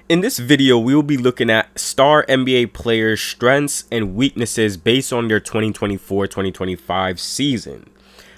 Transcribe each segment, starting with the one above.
In this video, we will be looking at star NBA players' strengths and weaknesses based on their 2024-2025 season.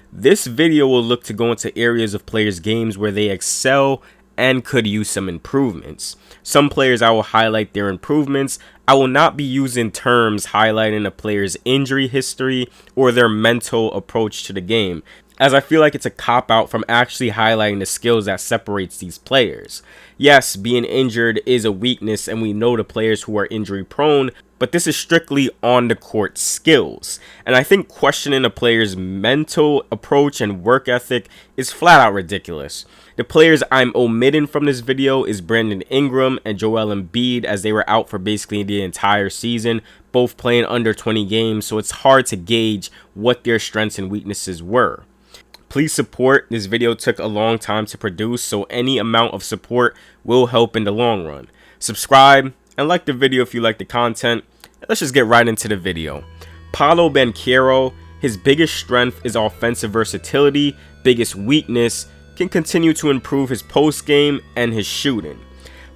This video will look to go into areas of players' games where they excel and could use some improvements. Some players I will highlight their improvements. I will not be using terms highlighting a player's injury history or their mental approach to the game, as I feel like it's a cop-out from actually highlighting the skills that separates these players. Yes, being injured is a weakness, and we know the players who are injury prone, but this is strictly on the court skills. And I think questioning a player's mental approach and work ethic is flat out ridiculous. The players I'm omitting from this video is Brandon Ingram and Joel Embiid, as they were out for basically the entire season, both playing under 20 games, so it's hard to gauge what their strengths and weaknesses were. Please support. This video took a long time to produce, so any amount of support will help in the long run. Subscribe and like the video if you like the content. Let's just get right into the video. Paolo Banchero, his biggest strength is offensive versatility. Biggest weakness, can continue to improve his post game and his shooting.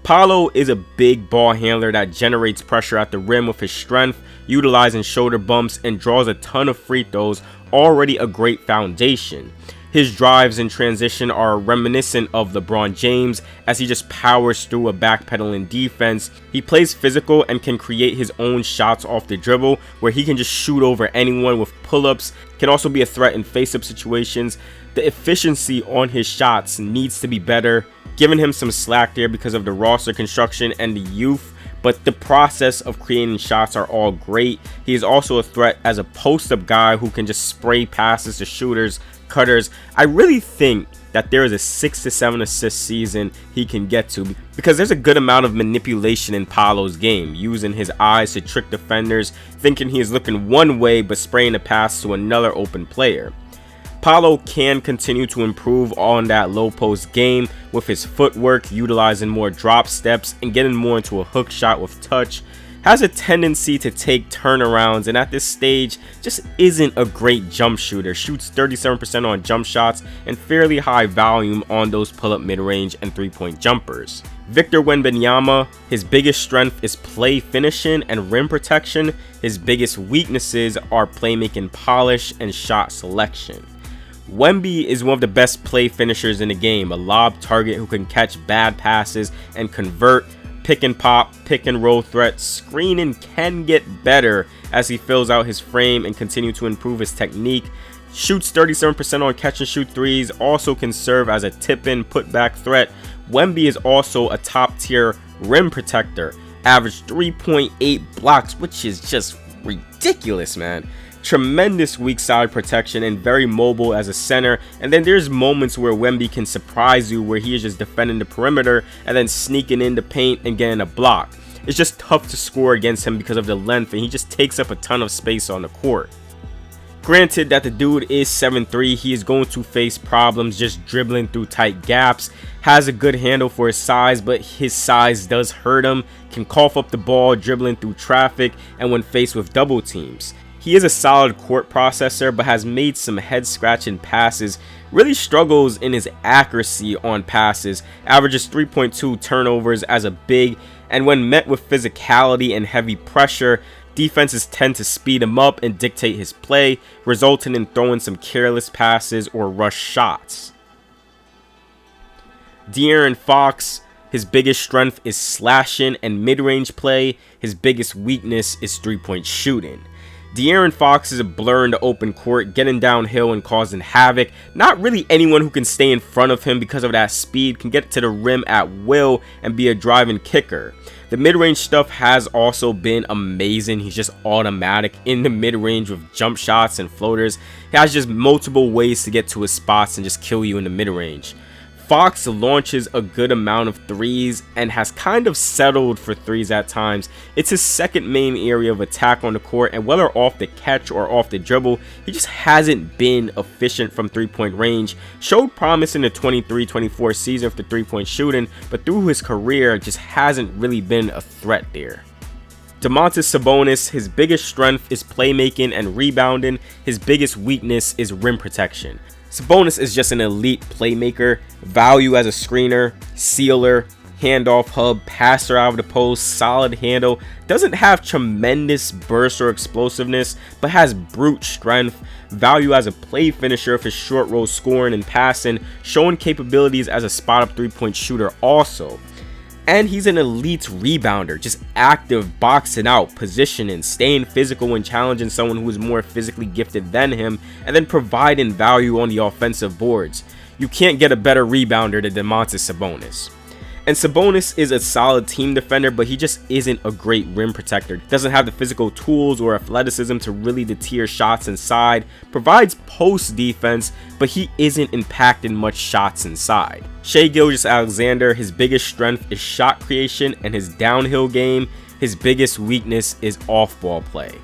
Paolo is a big ball handler that generates pressure at the rim with his strength, utilizing shoulder bumps, and draws a ton of free throws, already a great foundation. His drives in transition are reminiscent of LeBron James, as he just powers through a backpedaling defense. He plays physical and can create his own shots off the dribble, where he can just shoot over anyone with pull-ups, can also be a threat in face-up situations. The efficiency on his shots needs to be better, giving him some slack there because of the roster construction and the youth, but the process of creating shots are all great. He is also a threat as a post-up guy who can just spray passes to shooters, cutters. I really think that there is a 6 to 7 assist season he can get to, because there's a good amount of manipulation in Paolo's game, using his eyes to trick defenders, thinking he is looking one way but spraying a pass to another open player. Paolo can continue to improve on that low post game with his footwork, utilizing more drop steps and getting more into a hook shot with touch. Has a tendency to take turnarounds, and at this stage just isn't a great jump shooter. Shoots 37% on jump shots and fairly high volume on those pull-up mid-range and three-point jumpers. Victor Wembanyama, his biggest strength is play finishing and rim protection. His biggest weaknesses are playmaking polish and shot selection. Wemby is one of the best play finishers in the game, a lob target who can catch bad passes and convert. Pick and pop, pick and roll threats, screening can get better as he fills out his frame and continue to improve his technique. Shoots 37% on catch and shoot threes, also can serve as a tip-in putback threat. Wemby is also a top tier rim protector, averaged 3.8 blocks, which is just ridiculous, man. Tremendous weak side protection and very mobile as a center. And then there's moments where Wemby can surprise you, where he is just defending the perimeter and then sneaking in the paint and getting a block. It's just tough to score against him because of the length, and he just takes up a ton of space on the court. Granted that the dude is 7'3", he is going to face problems just dribbling through tight gaps. Has a good handle for his size, but his size does hurt him. Can cough up the ball dribbling through traffic and when faced with double teams. He is a solid court processor, but has made some head-scratching passes. Really struggles in his accuracy on passes. Averages 3.2 turnovers as a big, and when met with physicality and heavy pressure, defenses tend to speed him up and dictate his play, resulting in throwing some careless passes or rush shots. De'Aaron Fox, his biggest strength is slashing and mid-range play. His biggest weakness is three-point shooting. De'Aaron Fox is a blur in the open court, getting downhill and causing havoc. Not really anyone who can stay in front of him because of that speed, can get to the rim at will and be a driving kicker. The mid-range stuff has also been amazing. He's just automatic in the mid-range with jump shots and floaters. He has just multiple ways to get to his spots and just kill you in the mid-range. Fox launches a good amount of threes and has kind of settled for threes at times. It's his second main area of attack on the court, and whether off the catch or off the dribble, he just hasn't been efficient from three-point range. Showed promise in the 23-24 season for three-point shooting, but through his career just hasn't really been a threat there. Domantas Sabonis, his biggest strength is playmaking and rebounding. His biggest weakness is rim protection. Sabonis is just an elite playmaker, value as a screener, sealer, handoff hub, passer out of the post, solid handle, doesn't have tremendous burst or explosiveness, but has brute strength, value as a play finisher for his short roll scoring and passing, showing capabilities as a spot-up 3-point shooter also. And he's an elite rebounder, just active, boxing out, positioning, staying physical when challenging someone who is more physically gifted than him, and then providing value on the offensive boards. You can't get a better rebounder than Domantas Sabonis. And Sabonis is a solid team defender, but he just isn't a great rim protector. Doesn't have the physical tools or athleticism to really deter shots inside. Provides post defense, but he isn't impacting much shots inside. Shai Gilgeous-Alexander, his biggest strength is shot creation and his downhill game. His biggest weakness is off-ball play.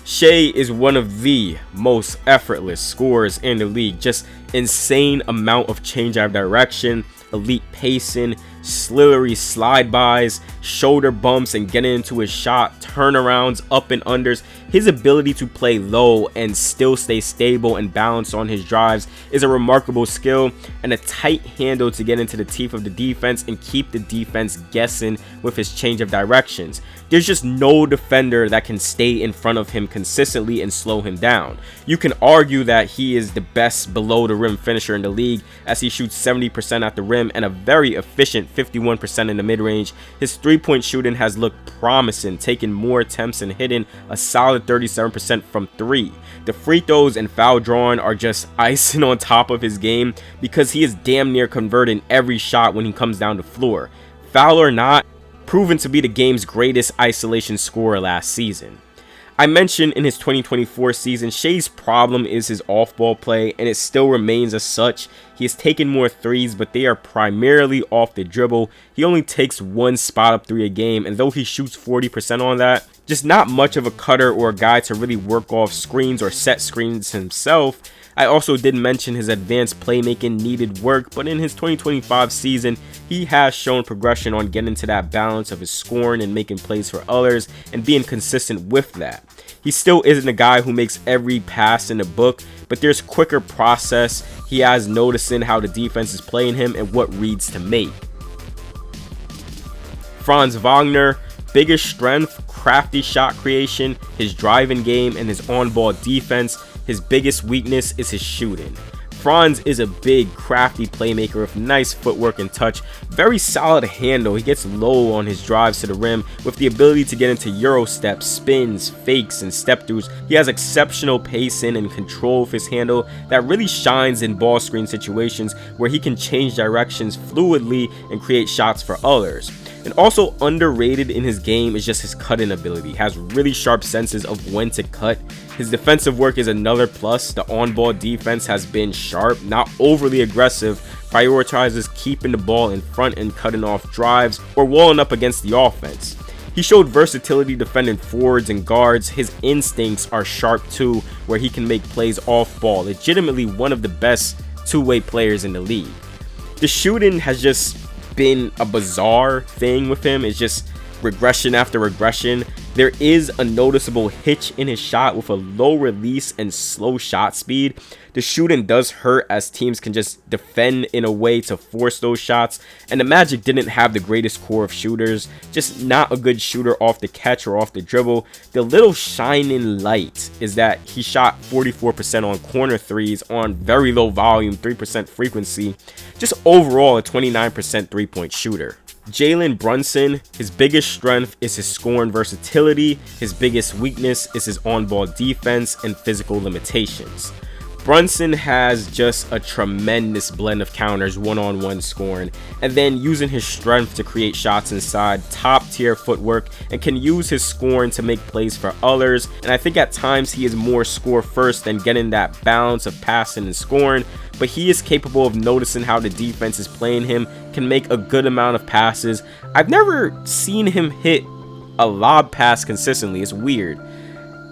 Shai is one of the most effortless scorers in the league. Just insane amount of change of direction, elite pacing, slithery slide bys, shoulder bumps and getting into his shot, turnarounds, up and unders. His ability to play low and still stay stable and balanced on his drives is a remarkable skill, and a tight handle to get into the teeth of the defense and keep the defense guessing with his change of directions. There's just no defender that can stay in front of him consistently and slow him down. You can argue that he is the best below the rim finisher in the league, as he shoots 70% at the rim and a very efficient 51% in the mid-range. His 3-point shooting has looked promising, taking more attempts and hitting a solid 37% from 3. The free throws and foul drawing are just icing on top of his game, because he is damn near converting every shot when he comes down the floor. Foul or not, proven to be the game's greatest isolation scorer last season. I mentioned in his 2024 season, Shai's problem is his off-ball play, and it still remains as such. He has taken more threes, but they are primarily off the dribble. He only takes one spot-up 3 a game, and though he shoots 40% on that, just not much of a cutter or a guy to really work off screens or set screens himself. I also did mention his advanced playmaking needed work, but in his 2025 season, he has shown progression on getting to that balance of his scoring and making plays for others and being consistent with that. He still isn't a guy who makes every pass in the book, but there's quicker process he has noticing how the defense is playing him and what reads to make. Franz Wagner, biggest strength, crafty shot creation, his driving game, and his on-ball defense. His biggest weakness is his shooting. Franz is a big, crafty playmaker with nice footwork and touch, very solid handle. He gets low on his drives to the rim with the ability to get into Euro steps, spins, fakes, and step throughs. He has exceptional pacing and control of his handle that really shines in ball screen situations where he can change directions fluidly and create shots for others. And also underrated in his game is just his cutting ability. He has really sharp senses of when to cut. His defensive work is another plus. The on-ball defense has been sharp, not overly aggressive, prioritizes keeping the ball in front and cutting off drives or walling up against the offense. He showed versatility defending forwards and guards. His instincts are sharp too, where he can make plays off ball. Legitimately one of the best two-way players in the league. The shooting has just been a bizarre thing with him. It's just regression after regression. There is a noticeable hitch in his shot with a low release and slow shot speed. The shooting does hurt as teams can just defend in a way to force those shots, and the Magic didn't have the greatest core of shooters, just not a good shooter off the catch or off the dribble. The little shining light is that he shot 44% on corner threes on very low volume, 3% frequency, just overall a 29% 3-point shooter. Jalen Brunson, his biggest strength is his scoring versatility. His biggest weakness is his on-ball defense and physical limitations. Brunson has just a tremendous blend of counters, one-on-one scoring, and then using his strength to create shots inside, top-tier footwork, and can use his scoring to make plays for others. And I think at times he is more score-first than getting that balance of passing and scoring, but he is capable of noticing how the defense is playing him, can make a good amount of passes. I've never seen him hit a lob pass consistently. It's weird.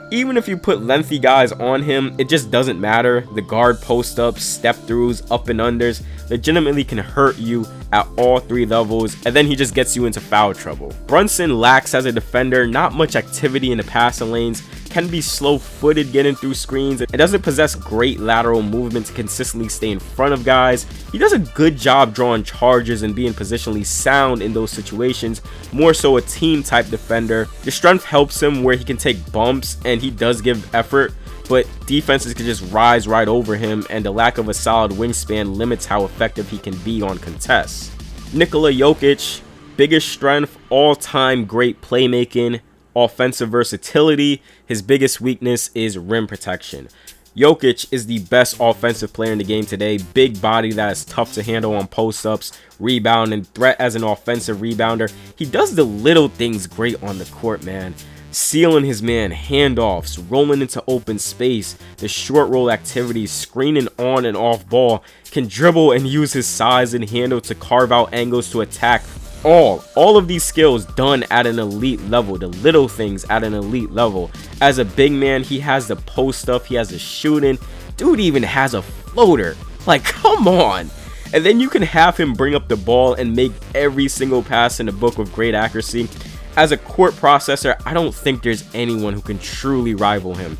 Even if you put lengthy guys on him, it just doesn't matter. The guard post-ups, step-throughs, up and unders legitimately can hurt you at all 3 levels, and then he just gets you into foul trouble. Brunson lacks as a defender, not much activity in the passing lanes, can be slow-footed getting through screens. It doesn't possess great lateral movement to consistently stay in front of guys. He does a good job drawing charges and being positionally sound in those situations, more so a team-type defender. The strength helps him where he can take bumps, and he does give effort, but defenses can just rise right over him, and the lack of a solid wingspan limits how effective he can be on contests. Nikola Jokic, biggest strength, all-time great playmaking, offensive versatility. His biggest weakness is rim protection. Jokic is the best offensive player in the game today. Big body that is tough to handle on post-ups, rebound, and threat as an offensive rebounder. He does the little things great on the court, man. Sealing his man, handoffs, rolling into open space, the short roll activities, screening on and off ball, can dribble and use his size and handle to carve out angles to attack. All of these skills done at an elite level, the little things at an elite level. As a big man, he has the post up, he has the shooting. Dude even has a floater. Like, come on. And then you can have him bring up the ball and make every single pass in the book with great accuracy. As a court processor, I don't think there's anyone who can truly rival him.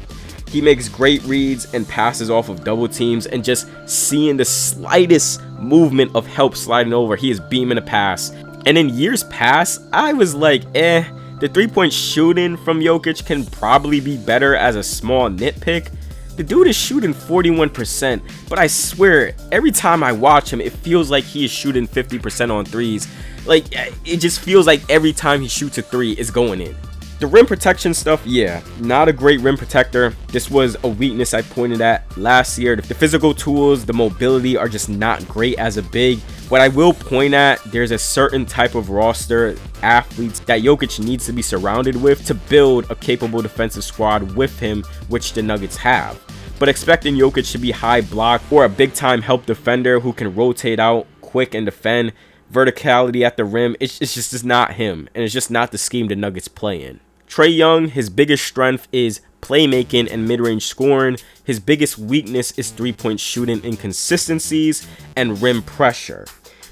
He makes great reads and passes off of double teams, and just seeing the slightest movement of help sliding over, he is beaming a pass. And in years past, I was like, the 3-point shooting from Jokic can probably be better as a small nitpick. The dude is shooting 41%, but I swear, every time I watch him, it feels like he is shooting 50% on threes. Like, it just feels like every time he shoots a three, it's going in. The rim protection stuff, yeah, not a great rim protector. This was a weakness I pointed at last year. The physical tools, the mobility are just not great as a big. What I will point at, there's a certain type of roster athletes that Jokic needs to be surrounded with to build a capable defensive squad with him, which the Nuggets have. But expecting Jokic to be high block or a big time help defender who can rotate out quick and defend, verticality at the rim, it's just not him, and it's just not the scheme the Nuggets play in. Trae Young, his biggest strength is playmaking and mid-range scoring. His biggest weakness is 3-point shooting inconsistencies and rim pressure.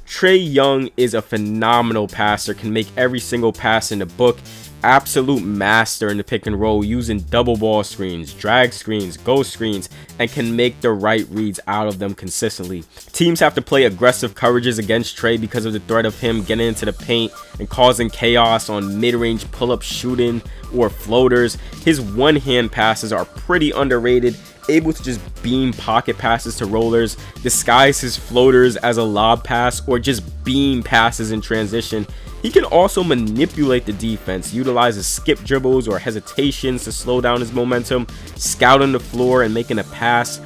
Trae Young is a phenomenal passer, can make every single pass in the book. Absolute master in the pick and roll, using double ball screens, drag screens, ghost screens, and can make the right reads out of them consistently. Teams have to play aggressive coverages against Trae because of the threat of him getting into the paint and causing chaos on mid-range pull-up shooting or floaters. His one-hand passes are pretty underrated, able to just beam pocket passes to rollers, disguise his floaters as a lob pass, or just beam passes in transition. He can also manipulate the defense, utilizes skip dribbles or hesitations to slow down his momentum, scouting the floor and making a pass.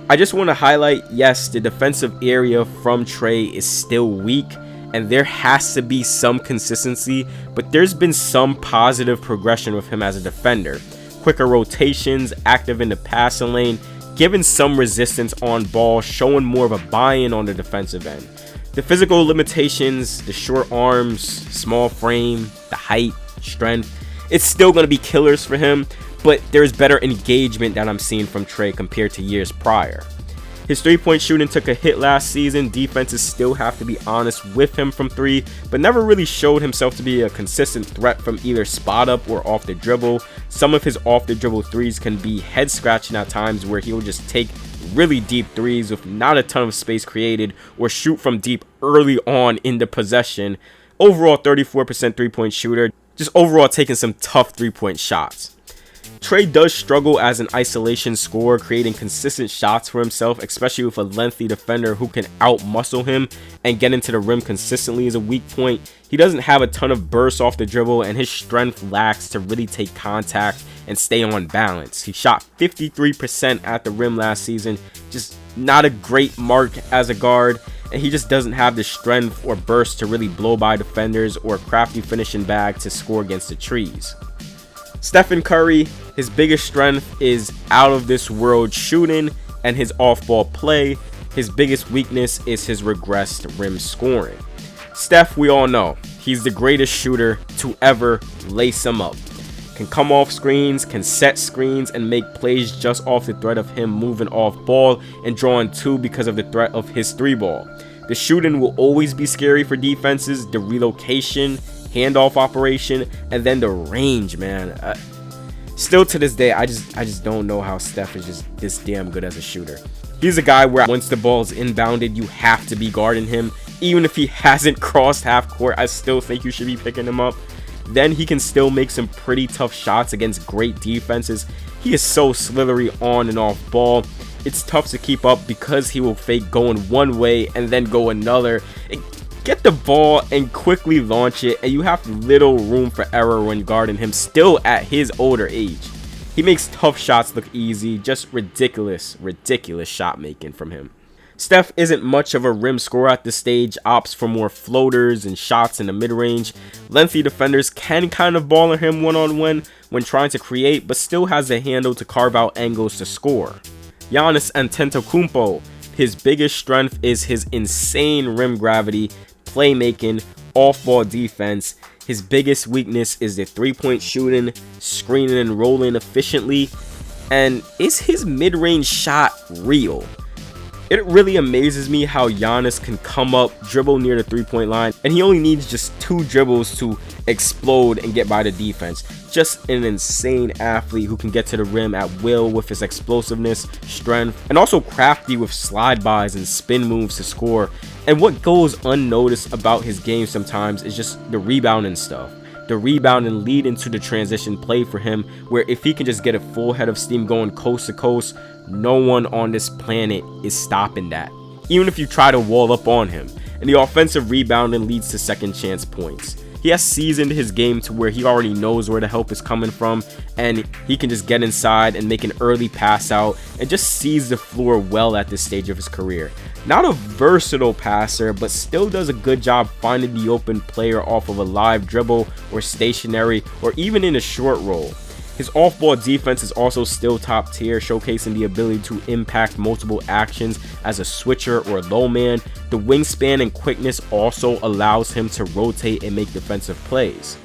I just want to highlight, yes, the defensive area from Trae is still weak, and there has to be some consistency, but there's been some positive progression with him as a defender. Quicker rotations, active in the passing lane, giving some resistance on ball, showing more of a buy-in on the defensive end. The physical limitations, the short arms, small frame, the height, strength, it's still going to be killers for him, but there's better engagement that I'm seeing from Trae compared to years prior. His 3-point shooting took a hit last season. Defenses still have to be honest with him from 3, but never really showed himself to be a consistent threat from either spot up or off the dribble. Some of his off the dribble threes can be head scratching at times, where he will just take really deep threes with not a ton of space created, or shoot from deep early on in the possession. Overall 34% 3-point shooter, just overall taking some tough 3-point shots. Trae does struggle as an isolation scorer, creating consistent shots for himself, especially with a lengthy defender who can out-muscle him and get into the rim consistently is a weak point. He doesn't have a ton of bursts off the dribble, and his strength lacks to really take contact and stay on balance. He shot 53% at the rim last season, just not a great mark as a guard, and he just doesn't have the strength or burst to really blow by defenders or a crafty finishing bag to score against the trees. Stephen Curry, his biggest strength is out of this world shooting and his off-ball play. His biggest weakness is his regressed rim scoring. Steph, we all know, he's the greatest shooter to ever lace him up. Can come off screens, can set screens, and make plays just off the threat of him moving off ball and drawing 2 because of the threat of his 3-ball. The shooting will always be scary for defenses, the relocation, handoff operation, and then the range, man. Still to this day, I just don't know how Steph is just this damn good as a shooter. He's a guy where once the ball is inbounded, you have to be guarding him. Even if he hasn't crossed half court, I still think you should be picking him up. Then he can still make some pretty tough shots against great defenses. He is so slithery on and off ball. It's tough to keep up because he will fake going one way and then go another. Get the ball and quickly launch it, and you have little room for error when guarding him still at his older age. He makes tough shots look easy, just ridiculous shot making from him. Steph isn't much of a rim scorer at this stage, opts for more floaters and shots in the mid-range. Lengthy defenders can kind of ball on him one-on-one when trying to create, but still has the handle to carve out angles to score. Giannis Antetokounmpo, his biggest strength is his insane rim gravity, playmaking, off-ball defense. His biggest weakness is the three-point shooting, screening and rolling efficiently. And is his mid-range shot real? It really amazes me how Giannis can come up, dribble near the three-point line, and he only needs just 2 dribbles to explode and get by the defense. Just an insane athlete who can get to the rim at will with his explosiveness, strength, and also crafty with slide-bys and spin moves to score. And what goes unnoticed about his game sometimes is just the rebounding stuff. The rebound and lead into the transition play for him, where if he can just get a full head of steam going coast to coast, no one on this planet is stopping that, even if you try to wall up on him. And the offensive rebounding leads to second chance points. He has seasoned his game to where he already knows where the help is coming from, and he can just get inside and make an early pass out and just sees the floor well at this stage of his career. Not a versatile passer, but still does a good job finding the open player off of a live dribble or stationary or even in a short roll. His off-ball defense is also still top tier, showcasing the ability to impact multiple actions as a switcher or low man. The wingspan and quickness also allows him to rotate and make defensive plays.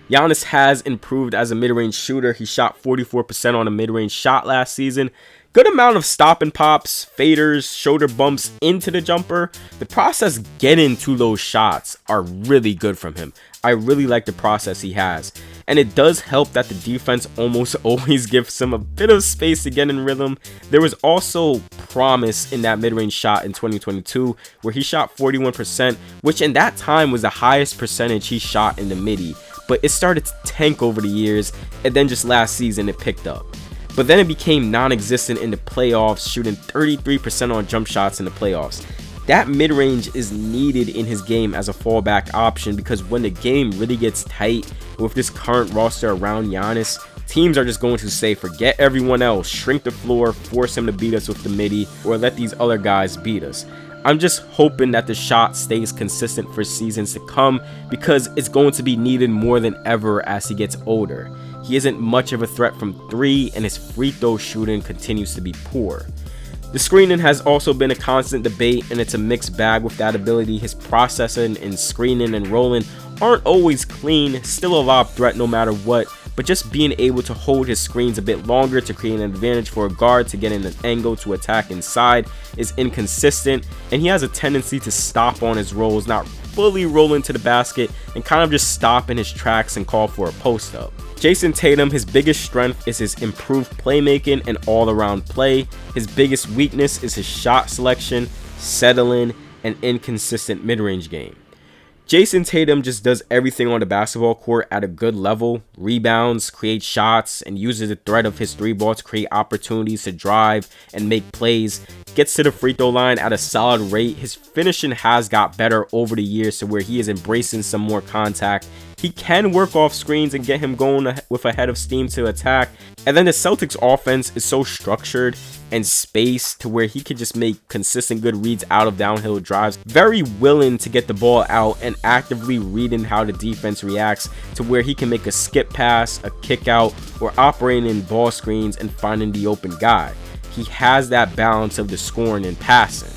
Giannis has improved as a mid-range shooter. He shot 44% on a mid-range shot last season. Good amount of stop and pops, faders, shoulder bumps into the jumper. The process getting to those shots are really good from him. I really like the process he has. And it does help that the defense almost always gives him a bit of space to get in rhythm. There was also promise in that mid-range shot in 2022 where he shot 41%, which in that time was the highest percentage he shot in the midi. But it started to tank over the years, and then just last season it picked up. But then it became non-existent in the playoffs, shooting 33% on jump shots in the playoffs. That mid-range is needed in his game as a fallback option, because when the game really gets tight with this current roster around Giannis, teams are just going to say forget everyone else, shrink the floor, force him to beat us with the midi, or let these other guys beat us. I'm just hoping that the shot stays consistent for seasons to come, because it's going to be needed more than ever as he gets older. He isn't much of a threat from 3, and his free throw shooting continues to be poor. The screening has also been a constant debate, and it's a mixed bag with that ability. His processing and screening and rolling aren't always clean, still a lob threat no matter what, but just being able to hold his screens a bit longer to create an advantage for a guard to get in an angle to attack inside is inconsistent, and he has a tendency to stop on his rolls, not fully roll into the basket, and kind of just stop in his tracks and call for a post-up. Jayson Tatum, his biggest strength is his improved playmaking and all-around play. His biggest weakness is his shot selection, settling, and inconsistent mid-range game. Jayson Tatum just does everything on the basketball court at a good level, rebounds, creates shots, and uses the threat of his 3-ball to create opportunities to drive and make plays, gets to the free throw line at a solid rate. His finishing has got better over the years to where he is embracing some more contact. He can work off screens and get him going with a head of steam to attack. And then the Celtics offense is so structured and spaced to where he can just make consistent good reads out of downhill drives. Very willing to get the ball out and actively reading how the defense reacts to where he can make a skip pass, a kick out, or operating in ball screens and finding the open guy. He has that balance of the scoring and passing.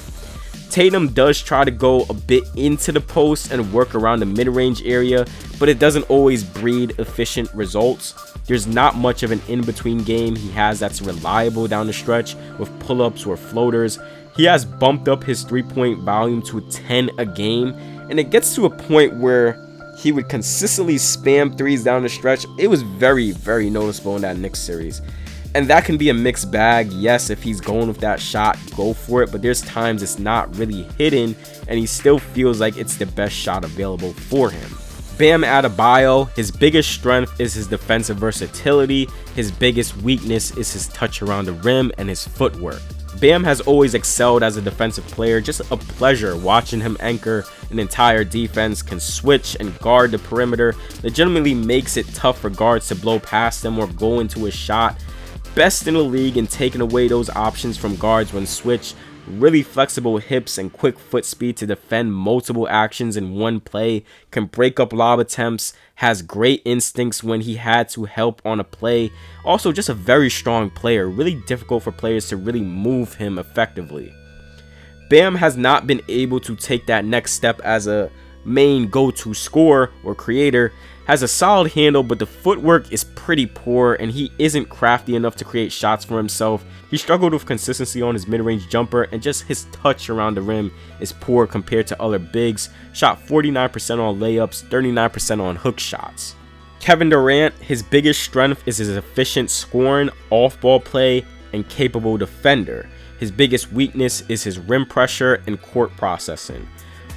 Tatum does try to go a bit into the post and work around the mid-range area, but it doesn't always breed efficient results. There's not much of an in-between game he has that's reliable down the stretch with pull-ups or floaters. He has bumped up his three-point volume to 10 a game, and it gets to a point where he would consistently spam threes down the stretch. It was very, very noticeable in that Knicks series. And that can be a mixed bag. Yes, if he's going with that shot, go for it. But there's times it's not really hidden, and he still feels like it's the best shot available for him. Bam Adebayo, his biggest strength is his defensive versatility. His biggest weakness is his touch around the rim and his footwork. Bam has always excelled as a defensive player. Just a pleasure watching him anchor an entire defense, can switch and guard the perimeter. Legitimately makes it tough for guards to blow past him or go into a shot. Best in the league in taking away those options from guards when switched. Really flexible hips and quick foot speed to defend multiple actions in one play. Can break up lob attempts. Has great instincts when he had to help on a play. Also just a very strong player. Really difficult for players to really move him effectively. Bam has not been able to take that next step as a main go-to scorer or creator. Has a solid handle, but the footwork is pretty poor and he isn't crafty enough to create shots for himself. He struggled with consistency on his mid-range jumper, and just his touch around the rim is poor compared to other bigs. Shot 49% on layups, 39% on hook shots. Kevin Durant, his biggest strength is his efficient scoring, off-ball play, and capable defender. His biggest weakness is his rim pressure and court processing.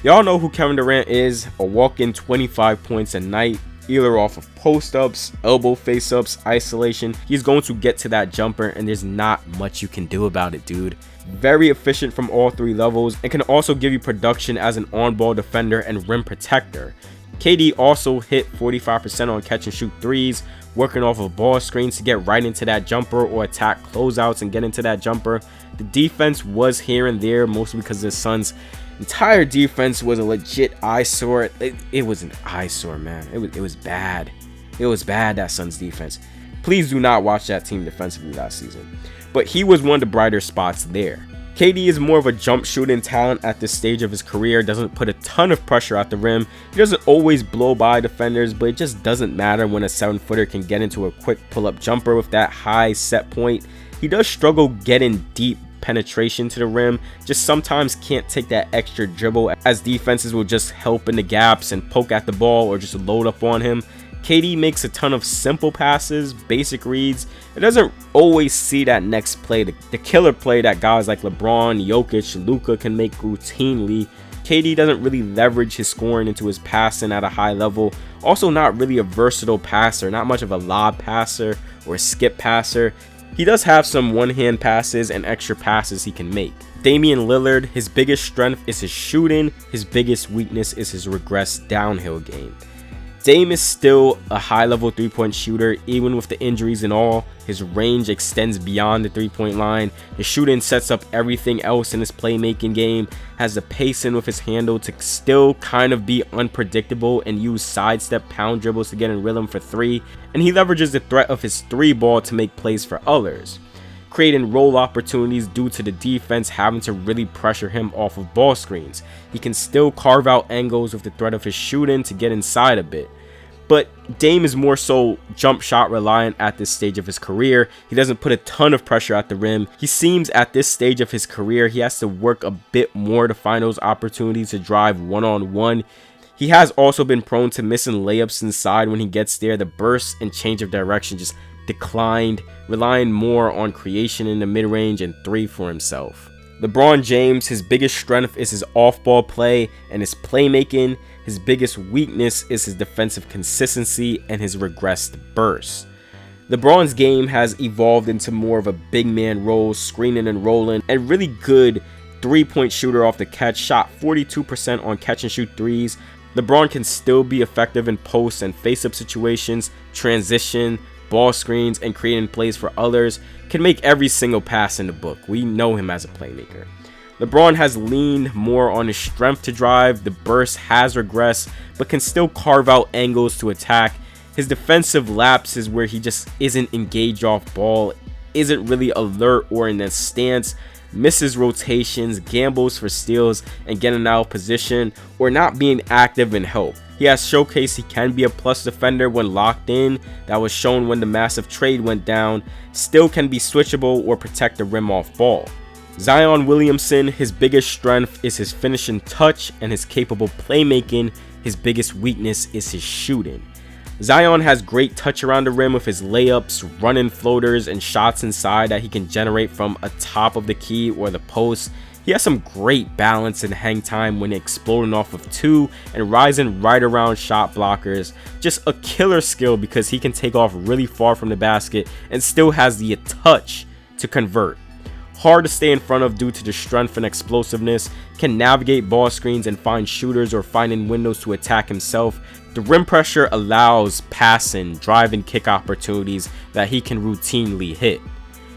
Y'all know who Kevin Durant is, a walk-in 25 points a night, either off of post-ups, elbow face-ups, isolation. He's going to get to that jumper, and there's not much you can do about it, dude. Very efficient from all three levels, and can also give you production as an on-ball defender and rim protector. KD also hit 45% on catch and shoot threes, working off of ball screens to get right into that jumper or attack closeouts and get into that jumper. The defense was here and there, mostly because the Suns' entire defense was a legit eyesore. It was an eyesore, man. It was bad. It was bad, that Suns defense. Please do not watch that team defensively last season. But he was one of the brighter spots there. KD is more of a jump shooting talent at this stage of his career. Doesn't put a ton of pressure at the rim. He doesn't always blow by defenders, but it just doesn't matter when a 7-footer can get into a quick pull-up jumper with that high set point. He does struggle getting deep penetration to the rim, just sometimes can't take that extra dribble, as defenses will just help in the gaps and poke at the ball or just load up on him. KD makes a ton of simple passes, basic reads. It doesn't always see that next play, the killer play that guys like LeBron, Jokic, Luka can make routinely. KD doesn't really leverage his scoring into his passing at a high level. Also not really a versatile passer, not much of a lob passer or a skip passer. He does have some one-hand passes and extra passes he can make. Damian Lillard, his biggest strength is his shooting. His biggest weakness is his regressed downhill game. Dame is still a high-level three-point shooter, even with the injuries and all. His range extends beyond the three-point line. His shooting sets up everything else in his playmaking game. Has the pacing with his handle to still kind of be unpredictable and use sidestep pound dribbles to get in rhythm for three. And he leverages the threat of his three ball to make plays for others, creating roll opportunities due to the defense having to really pressure him off of ball screens. He can still carve out angles with the threat of his shooting to get inside a bit. But Dame is more so jump shot reliant at this stage of his career. He doesn't put a ton of pressure at the rim. He seems at this stage of his career, he has to work a bit more to find those opportunities to drive one-on-one. He has also been prone to missing layups inside when he gets there. The burst and change of direction just declined, relying more on creation in the mid-range and three for himself. LeBron James, his biggest strength is his off-ball play and his playmaking. His biggest weakness is his defensive consistency and his regressed burst. LeBron's game has evolved into more of a big man role, screening and rolling, and really good three-point shooter off the catch. Shot 42% on catch and shoot threes. LeBron can still be effective in post and face-up situations, transition, ball screens, and creating plays for others. Can make every single pass in the book. We know him as a playmaker. LeBron has leaned more on his strength to drive. The burst has regressed, but can still carve out angles to attack. His defensive lapses where he just isn't engaged off ball, isn't really alert or in that stance, misses rotations, gambles for steals and getting out of position, or not being active in help. He has showcased he can be a plus defender when locked in. That was shown when the massive trade went down. Still can be switchable or protect the rim off ball. Zion Williamson, his biggest strength is his finishing touch and his capable playmaking. his biggest weakness is his shooting. Zion has great touch around the rim with his layups, run-in floaters, and shots inside that he can generate from atop of the key or the post. He has some great balance and hang time when exploding off of two and rising right around shot blockers. Just a killer skill because he can take off really far from the basket and still has the touch to convert. Hard to stay in front of due to the strength and explosiveness, can navigate ball screens and find shooters or finding windows to attack himself. The rim pressure allows passing, drive, and kick opportunities that he can routinely hit.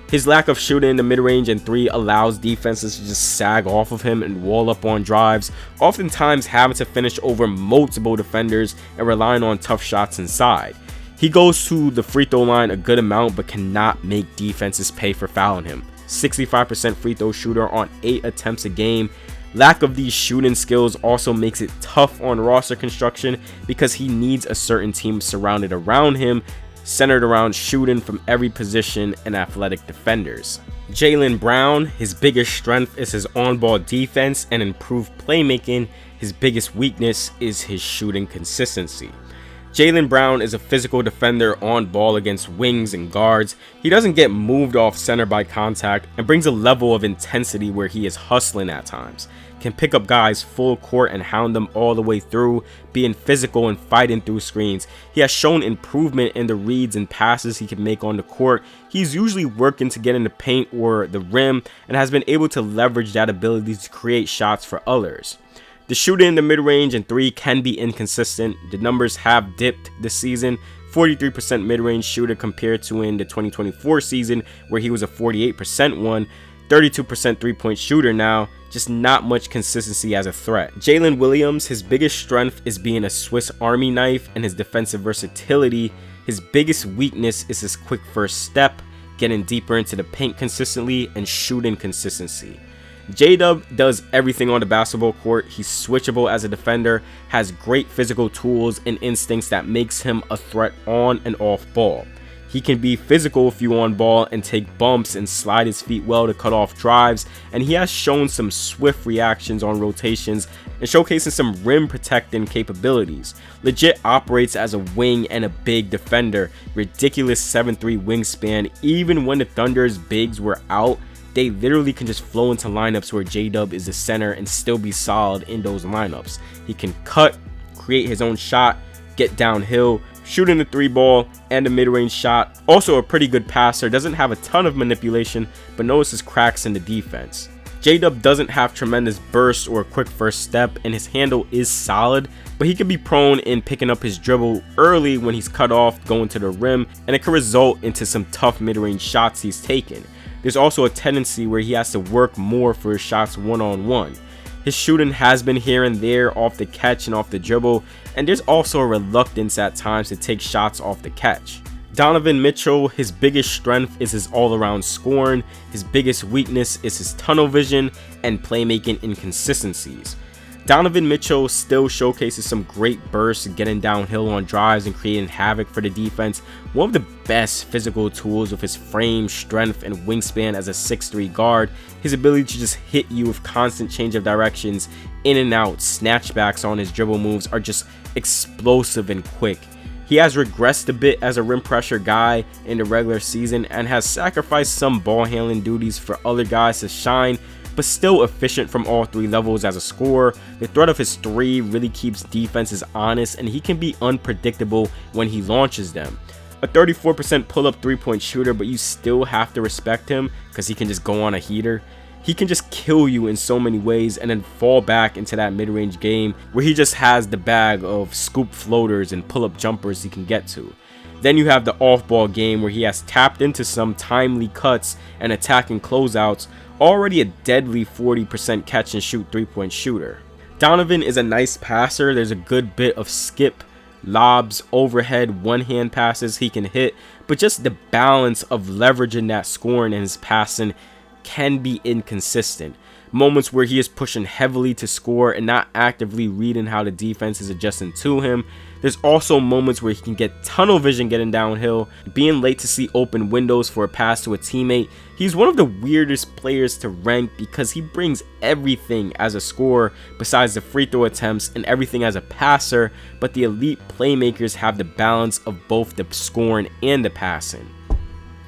His lack of shooting in the mid-range and three allows defenses to just sag off of him and wall up on drives, oftentimes having to finish over multiple defenders and relying on tough shots inside. He goes to the free throw line a good amount but cannot make defenses pay for fouling him. 65% free throw shooter on 8 attempts a game. Lack of these shooting skills also makes it tough on roster construction because he needs a certain team surrounded around him, centered around shooting from every position and athletic defenders. Jaylen Brown, his biggest strength is his on-ball defense and improved playmaking. His biggest weakness is his shooting consistency. Jaylen Brown is a physical defender on ball against wings and guards. He doesn't get moved off center by contact and brings a level of intensity where he is hustling at times. Can pick up guys full court and hound them all the way through, being physical and fighting through screens. He has shown improvement in the reads and passes he can make on the court. He's usually working to get in the paint or the rim and has been able to leverage that ability to create shots for others. The shooting in the mid-range and three can be inconsistent. The numbers have dipped this season. 43% mid-range shooter compared to in the 2024 season where he was a 48% one. 32% three-point shooter now. Just not much consistency as a threat. Jalen Williams, his biggest strength is being a Swiss Army knife and his defensive versatility. His biggest weakness is his quick first step, getting deeper into the paint consistently, and shooting consistency. J-Dub does everything on the basketball court. He's switchable as a defender, has great physical tools and instincts that makes him a threat on and off ball. He can be physical if you on ball and take bumps and slide his feet well to cut off drives, and he has shown some swift reactions on rotations and showcasing some rim protecting capabilities. Legit operates as a wing and a big defender. Ridiculous 7'3" wingspan. Even when the Thunder's bigs were out, they literally can just flow into lineups where J-Dub is the center and still be solid in those lineups. He can cut, create his own shot, get downhill, shooting the three ball and the mid-range shot. Also a pretty good passer, doesn't have a ton of manipulation, but notices cracks in the defense. J-Dub doesn't have tremendous burst or a quick first step, and his handle is solid, but he can be prone in picking up his dribble early when he's cut off going to the rim, and it can result into some tough mid-range shots he's taken. There's also a tendency where he has to work more for his shots one-on-one. His shooting has been here and there off the catch and off the dribble, and there's also a reluctance at times to take shots off the catch. Donovan Mitchell, his biggest strength is his all-around scoring. His biggest weakness is his tunnel vision and playmaking inconsistencies. Donovan Mitchell still showcases some great bursts, getting downhill on drives and creating havoc for the defense. One of the best physical tools with his frame, strength, and wingspan as a 6'3" guard. His ability to just hit you with constant change of directions, in and out, snatchbacks on his dribble moves are just explosive and quick. He has regressed a bit as a rim pressure guy in the regular season and has sacrificed some ball handling duties for other guys to shine, but still efficient from all three levels as a scorer. The threat of his three really keeps defenses honest, and he can be unpredictable when he launches them. A 34% pull-up three-point shooter, but you still have to respect him because he can just go on a heater. He can just kill you in so many ways and then fall back into that mid-range game where he just has the bag of scoop floaters and pull-up jumpers he can get to. Then you have the off-ball game where he has tapped into some timely cuts and attacking closeouts, already a deadly 40% catch and shoot three-point shooter. Donovan is a nice passer. There's a good bit of skip, lobs, overhead, one-hand passes he can hit, but just the balance of leveraging that scoring and his passing can be inconsistent. Moments where he is pushing heavily to score and not actively reading how the defense is adjusting to him. There's also moments where he can get tunnel vision getting downhill, being late to see open windows for a pass to a teammate. He's one of the weirdest players to rank because he brings everything as a scorer besides the free throw attempts and everything as a passer, but the elite playmakers have the balance of both the scoring and the passing.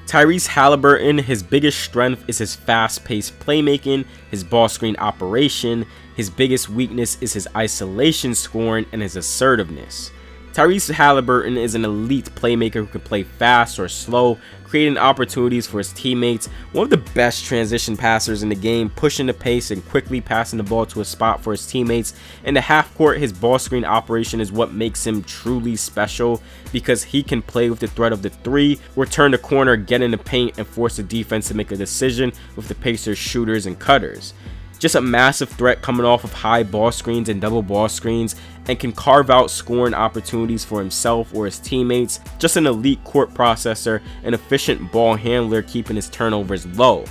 Tyrese Haliburton, his biggest strength is his fast-paced playmaking, his ball screen operation. His biggest weakness is his isolation scoring and his assertiveness. Tyrese Haliburton is an elite playmaker who can play fast or slow, creating opportunities for his teammates. One of the best transition passers in the game, pushing the pace and quickly passing the ball to a spot for his teammates. In the half court, his ball screen operation is what makes him truly special because he can play with the threat of the three, or turn the corner, get in the paint, and force the defense to make a decision with the Pacers' shooters and cutters. Just a massive threat coming off of high ball screens and double ball screens, and can carve out scoring opportunities for himself or his teammates. Just an elite court processor, an efficient ball handler, keeping his turnovers low.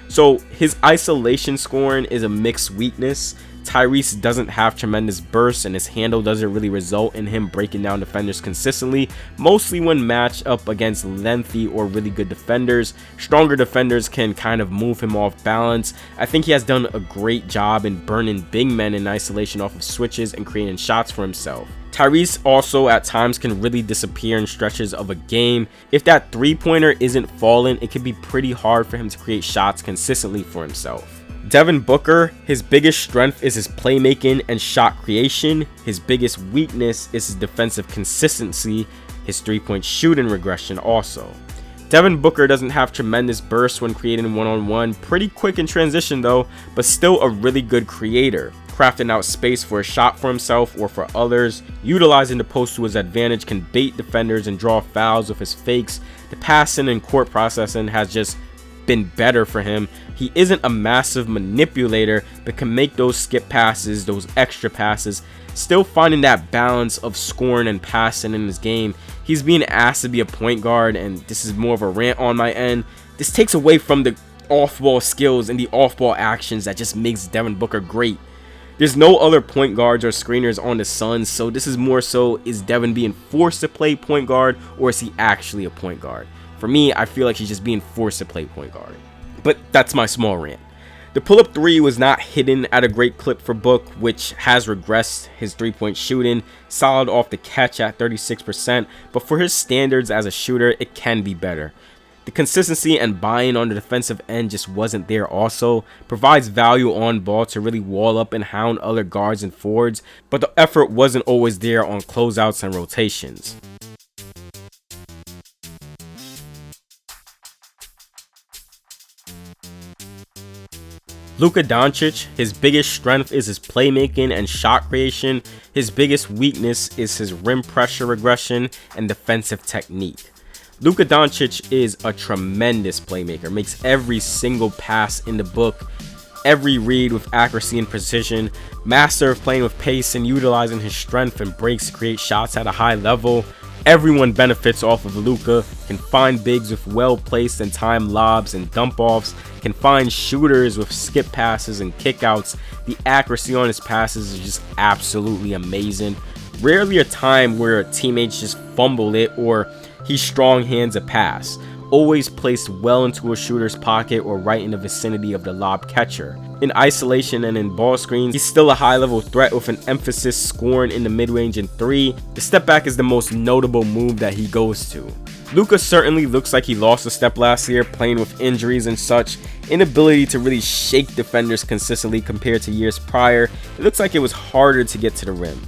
So his isolation scoring is a mixed weakness. Tyrese doesn't have tremendous bursts, and his handle doesn't really result in him breaking down defenders consistently, mostly when matched up against lengthy or really good defenders. Stronger defenders can kind of move him off balance. I think he has done a great job in burning big men in isolation off of switches and creating shots for himself. Tyrese also at times can really disappear in stretches of a game. If that three-pointer isn't falling, it can be pretty hard for him to create shots consistently for himself. Devin Booker, his biggest strength is his playmaking and shot creation. His biggest weakness is his defensive consistency, his three-point shooting regression also. Devin Booker doesn't have tremendous bursts when creating one-on-one, pretty quick in transition though, but still a really good creator, crafting out space for a shot for himself or for others, utilizing the post to his advantage, can bait defenders and draw fouls with his fakes. The passing and court processing has just been better for him. He isn't a massive manipulator, but can make those skip passes, those extra passes, still finding that balance of scoring and passing in his game. He's being asked to be a point guard, and this is more of a rant on my end. This takes away from the off-ball skills and the off-ball actions that just makes Devin Booker great. There's no other point guards or screeners on the Suns, so this is more so, is Devin being forced to play point guard, or is he actually a point guard? For me, I feel like he's just being forced to play point guard. But that's my small rant. The pull-up three was not hitting at a great clip for Book, which has regressed his three-point shooting. Solid off the catch at 36%, but for his standards as a shooter, it can be better. The consistency and buying on the defensive end just wasn't there also. Provides value on ball to really wall up and hound other guards and forwards, but the effort wasn't always there on closeouts and rotations. Luka Doncic, his biggest strength is his playmaking and shot creation. His biggest weakness is his rim pressure regression and defensive technique. Luka Doncic is a tremendous playmaker, makes every single pass in the book, every read with accuracy and precision, master of playing with pace and utilizing his strength and breaks to create shots at a high level. Everyone benefits off of Luka, can find bigs with well-placed and timed lobs and dump-offs, can find shooters with skip passes and kickouts. The accuracy on his passes is just absolutely amazing. Rarely a time where teammates just fumble it or he strong hands a pass. Always placed well into a shooter's pocket or right in the vicinity of the lob catcher. In isolation and in ball screens, he's still a high-level threat with an emphasis scoring in the mid-range and three. The step back is the most notable move that he goes to. Luka certainly looks like he lost a step last year, playing with injuries and such. Inability to really shake defenders consistently compared to years prior. It looks like it was harder to get to the rim.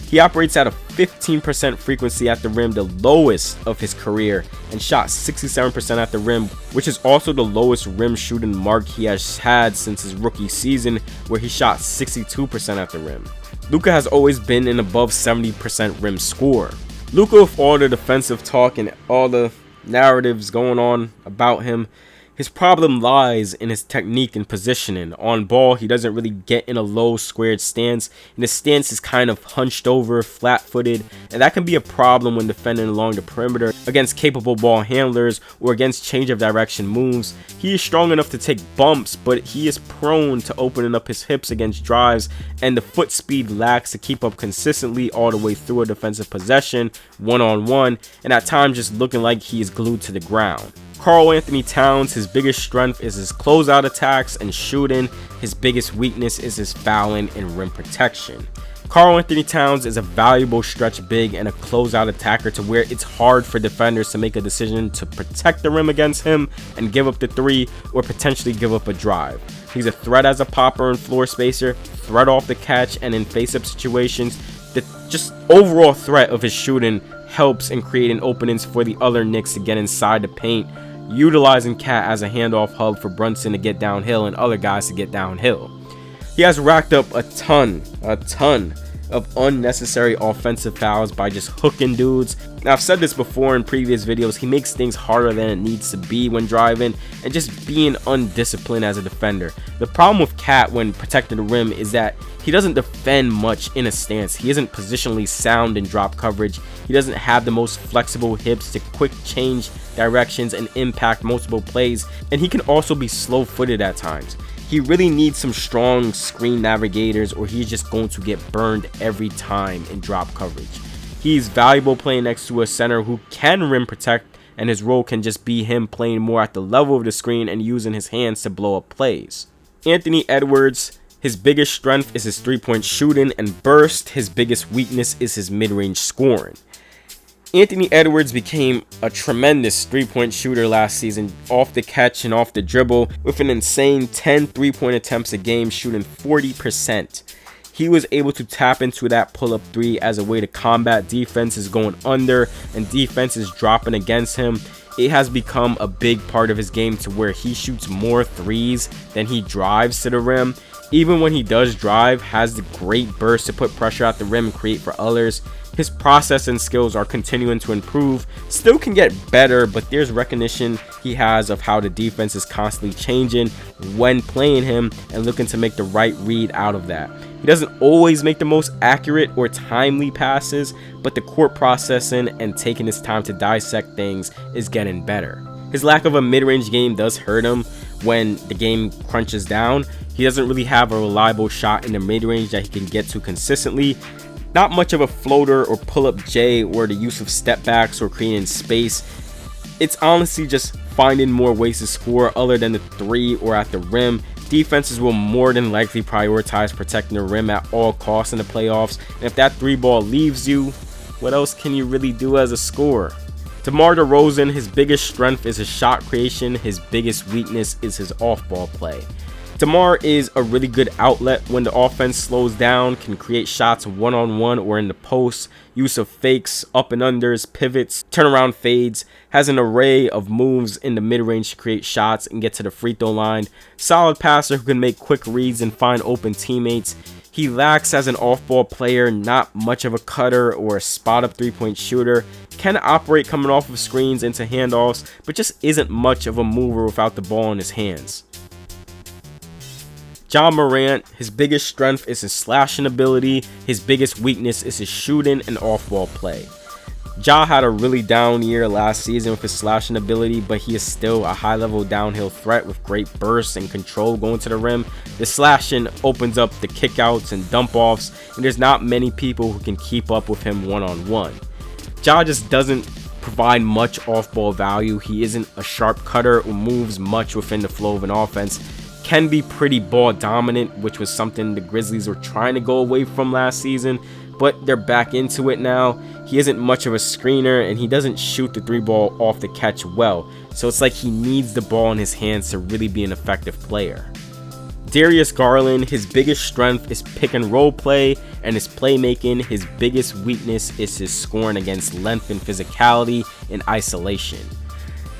He operates at a 15% frequency at the rim, the lowest of his career, and shot 67% at the rim, which is also the lowest rim shooting mark he has had since his rookie season, where he shot 62% at the rim. Luka has always been an above 70% rim scorer. Luka, with all the defensive talk and all the narratives going on about him, His problem lies in his technique and positioning. On ball, he doesn't really get in a low squared stance, and his stance is kind of hunched over, flat-footed, and that can be a problem when defending along the perimeter against capable ball handlers or against change of direction moves. He is strong enough to take bumps, but he is prone to opening up his hips against drives, and the foot speed lacks to keep up consistently all the way through a defensive possession, one-on-one, and at times just looking like he is glued to the ground. Karl-Anthony Towns, his biggest strength is his closeout attacks and shooting. His biggest weakness is his fouling and rim protection. Karl-Anthony Towns is a valuable stretch big and a closeout attacker to where it's hard for defenders to make a decision to protect the rim against him and give up the three or potentially give up a drive. He's a threat as a popper and floor spacer, threat off the catch and in face-up situations. The just overall threat of his shooting helps in creating openings for the other Knicks to get inside the paint, utilizing Cat as a handoff hub for Brunson to get downhill and other guys to get downhill. He has racked up a ton of unnecessary offensive fouls by just hooking dudes. Now, I've said this before in previous videos, he makes things harder than it needs to be when driving and just being undisciplined as a defender. The problem with Cat when protecting the rim is that he doesn't defend much in a stance. He isn't positionally sound in drop coverage. He doesn't have the most flexible hips to quick change directions and impact multiple plays, and he can also be slow-footed at times. He really needs some strong screen navigators or he's just going to get burned every time in drop coverage. He's valuable playing next to a center who can rim protect, and his role can just be him playing more at the level of the screen and using his hands to blow up plays. Anthony Edwards, his biggest strength is his three-point shooting and burst. His biggest weakness is his mid-range scoring. Anthony Edwards became a tremendous three-point shooter last season, off the catch and off the dribble, with an insane 10 three-point attempts a game, shooting 40%. He was able to tap into that pull-up three as a way to combat defenses going under and defenses dropping against him. It has become a big part of his game to where he shoots more threes than he drives to the rim. Even when he does drive, has the great burst to put pressure at the rim and create for others. His processing skills are continuing to improve, still can get better, but there's recognition he has of how the defense is constantly changing when playing him and looking to make the right read out of that. He doesn't always make the most accurate or timely passes, but the court processing and taking his time to dissect things is getting better. His lack of a mid-range game does hurt him when the game crunches down. He doesn't really have a reliable shot in the mid-range that he can get to consistently. Not much of a floater or pull-up J or the use of step backs or creating space. It's honestly just finding more ways to score other than the three or at the rim. Defenses will more than likely prioritize protecting the rim at all costs in the playoffs. And if that three ball leaves you, what else can you really do as a scorer? DeMar DeRozan, his biggest strength is his shot creation. His biggest weakness is his off-ball play. DeMar is a really good outlet when the offense slows down, can create shots one-on-one or in the post, use of fakes, up and unders, pivots, turnaround fades, has an array of moves in the mid-range to create shots and get to the free throw line. Solid passer who can make quick reads and find open teammates. He lacks as an off-ball player, not much of a cutter or a spot-up three-point shooter. Can operate coming off of screens into handoffs, but just isn't much of a mover without the ball in his hands. John Morant, his biggest strength is his slashing ability. His biggest weakness is his shooting and off-ball play. Ja had a really down year last season with his slashing ability, but he is still a high-level downhill threat with great bursts and control going to the rim. The slashing opens up the kickouts and dump-offs, and there's not many people who can keep up with him one-on-one. Ja just doesn't provide much off-ball value. He isn't a sharp cutter or moves much within the flow of an offense. Can be pretty ball dominant, which was something the Grizzlies were trying to go away from last season, but they're back into it now. He isn't much of a screener and he doesn't shoot the three ball off the catch well, so it's like he needs the ball in his hands to really be an effective player. Darius Garland, his biggest strength is pick and roll play and his playmaking. His biggest weakness is his scoring against length and physicality in isolation.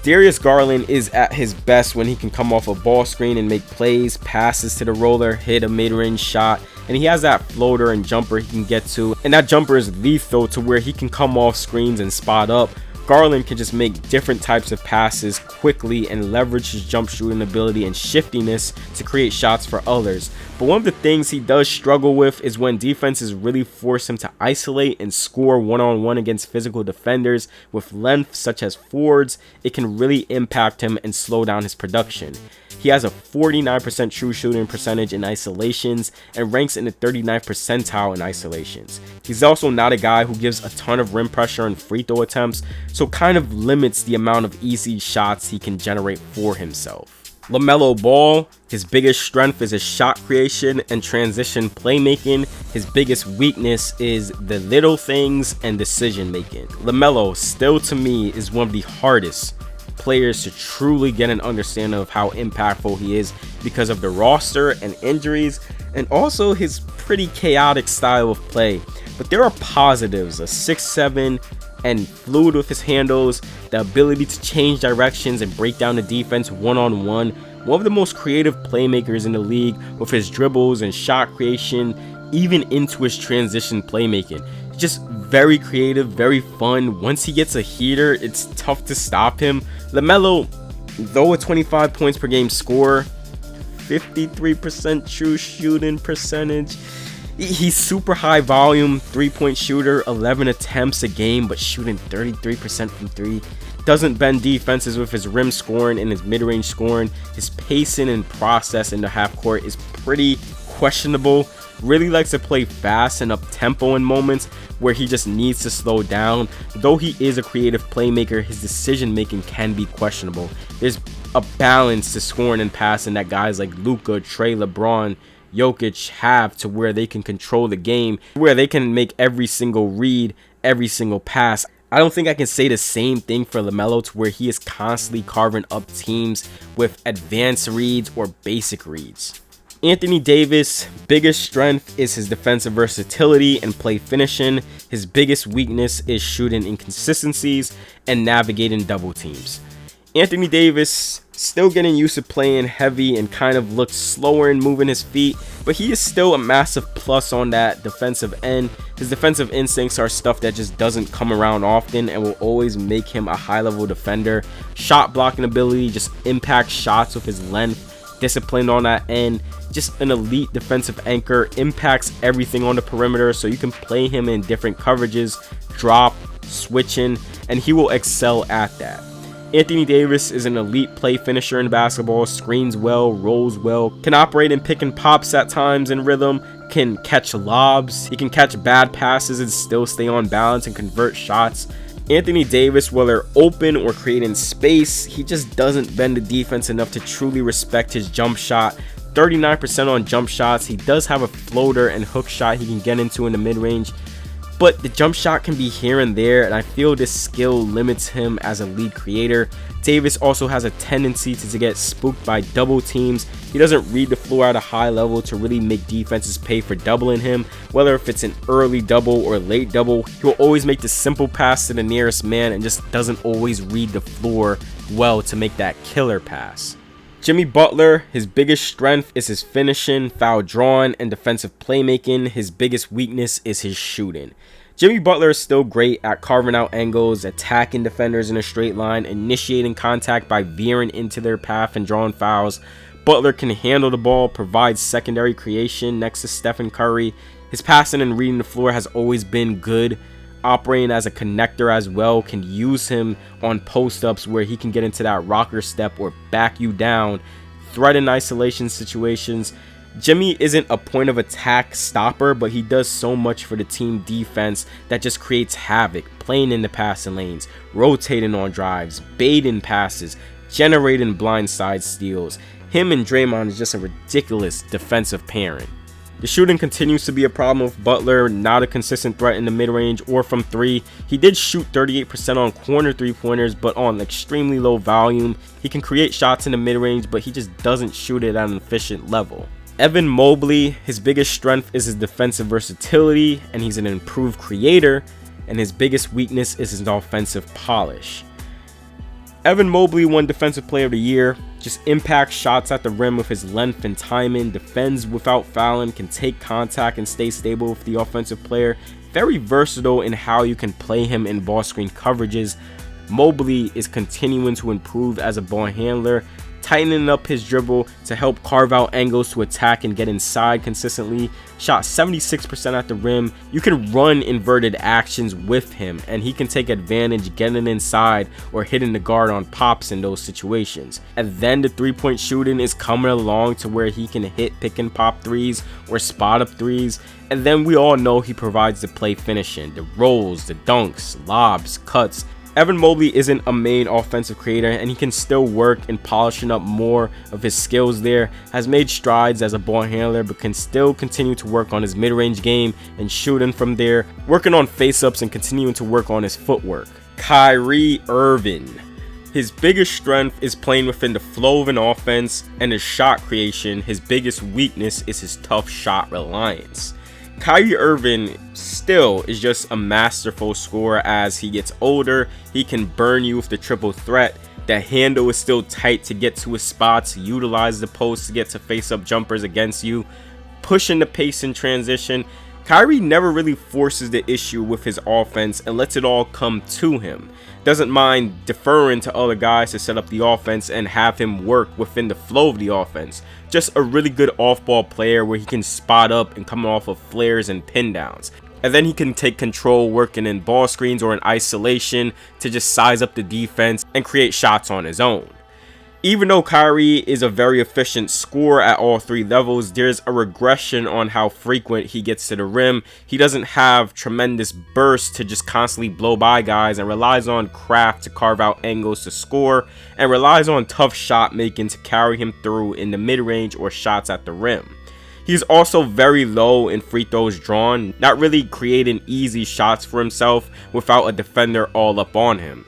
Darius Garland is at his best when he can come off a ball screen and make plays, passes to the roller, hit a mid-range shot, and he has that floater and jumper he can get to, and that jumper is lethal to where he can come off screens and spot up, Garland can just make different types of passes quickly and leverage his jump shooting ability and shiftiness to create shots for others. But one of the things he does struggle with is when defenses really force him to isolate and score one-on-one against physical defenders with length such as forwards. It can really impact him and slow down his production. He has a 49% true shooting percentage in isolations and ranks in the 39th percentile in isolations. He's also not a guy who gives a ton of rim pressure and free throw attempts, so kind of limits the amount of easy shots he can generate for himself. LaMelo Ball, his biggest strength is his shot creation and transition playmaking. His biggest weakness is the little things and decision making. LaMelo still to me is one of the hardest players to truly get an understanding of how impactful he is because of the roster and injuries and also his pretty chaotic style of play. But there are positives: a 6'7" and fluid with his handles, the ability to change directions and break down the defense one-on-one, one of the most creative playmakers in the league with his dribbles and shot creation, even into his transition playmaking. Just very creative, very fun. Once he gets a heater, it's tough to stop him. LaMelo, though a 25 points per game scorer, 53% true shooting percentage. He's super high volume, 3-point shooter, 11 attempts a game, but shooting 33% from 3. Doesn't bend defenses with his rim scoring and his mid-range scoring. His pacing and process in the half court is pretty questionable. Really likes to play fast and up-tempo in moments where he just needs to slow down. Though he is a creative playmaker, his decision-making can be questionable. There's a balance to scoring and passing that guys like Luka, Trae, LeBron, Jokic have, to where they can control the game, where they can make every single read, every single pass. I don't think I can say the same thing for LaMelo, to where he is constantly carving up teams with advanced reads or basic reads. Anthony Davis' biggest strength is his defensive versatility and play finishing. His biggest weakness is shooting inconsistencies and navigating double teams. Anthony Davis still getting used to playing heavy and kind of looks slower in moving his feet, but he is still a massive plus on that defensive end. His defensive instincts are stuff that just doesn't come around often and will always make him a high-level defender. Shot blocking ability, just impacts shots with his length, disciplined on that end, just an elite defensive anchor, impacts everything on the perimeter, so you can play him in different coverages, drop, switching, and he will excel at that. Anthony Davis is an elite play finisher in basketball, screens well, rolls well, can operate in pick and pops at times in rhythm, can catch lobs, he can catch bad passes and still stay on balance and convert shots. Anthony Davis, whether open or creating space, he just doesn't bend the defense enough to truly respect his jump shot. 39% on jump shots. He does have a floater and hook shot he can get into in the mid-range, but the jump shot can be here and there, and I feel this skill limits him as a lead creator. Davis also has a tendency to get spooked by double teams. He doesn't read the floor at a high level to really make defenses pay for doubling him. Whether if it's an early double or late double, he will always make the simple pass to the nearest man and just doesn't always read the floor well to make that killer pass. Jimmy Butler, his biggest strength is his finishing, foul drawing, and defensive playmaking. His biggest weakness is his shooting. Jimmy Butler is still great at carving out angles, attacking defenders in a straight line, initiating contact by veering into their path and drawing fouls. Butler can handle the ball, provides secondary creation next to Steph Curry. His passing and reading the floor has always been good. Operating as a connector as well, can use him on post-ups where he can get into that rocker step or back you down, threat in isolation situations. Jimmy isn't a point of attack stopper, but he does so much for the team defense that just creates havoc, playing in the passing lanes, rotating on drives, baiting passes, generating blindside steals. Him and Draymond is just a ridiculous defensive pairing. The shooting continues to be a problem with Butler, not a consistent threat in the mid-range or from 3. He did shoot 38% on corner 3-pointers, but on extremely low volume. He can create shots in the mid-range, but he just doesn't shoot it at an efficient level. Evan Mobley, his biggest strength is his defensive versatility, and he's an improved creator, and his biggest weakness is his offensive polish. Evan Mobley won Defensive Player of the Year, just impacts shots at the rim with his length and timing, defends without fouling, can take contact and stay stable with the offensive player. Very versatile in how you can play him in ball screen coverages. Mobley is continuing to improve as a ball handler, tightening up his dribble to help carve out angles to attack and get inside consistently. Shot 76% at the rim. You can run inverted actions with him, and he can take advantage getting inside or hitting the guard on pops in those situations. And then the three-point shooting is coming along to where he can hit pick and pop threes or spot up threes. And then we all know he provides the play finishing, the rolls, the dunks, lobs, cuts. Evan Mobley isn't a main offensive creator, and he can still work in polishing up more of his skills there. Has made strides as a ball handler, but can still continue to work on his mid-range game and shooting from there, working on face-ups and continuing to work on his footwork. Kyrie Irving. His biggest strength is playing within the flow of an offense and his shot creation. His biggest weakness is his tough shot reliance. Kyrie Irving still is just a masterful scorer. As he gets older, he can burn you with the triple threat. The handle is still tight to get to his spots, utilize the post to get to face-up jumpers against you, pushing the pace in transition. Kyrie never really forces the issue with his offense and lets it all come to him. Doesn't mind deferring to other guys to set up the offense and have him work within the flow of the offense. Just a really good off-ball player where he can spot up and come off of flares and pin downs. And then he can take control working in ball screens or in isolation to just size up the defense and create shots on his own. Even though Kyrie is a very efficient scorer at all three levels, there's a regression on how frequent he gets to the rim. He doesn't have tremendous bursts to just constantly blow by guys, and relies on craft to carve out angles to score, and relies on tough shot making to carry him through in the mid-range or shots at the rim. He's also very low in free throws drawn, not really creating easy shots for himself without a defender all up on him.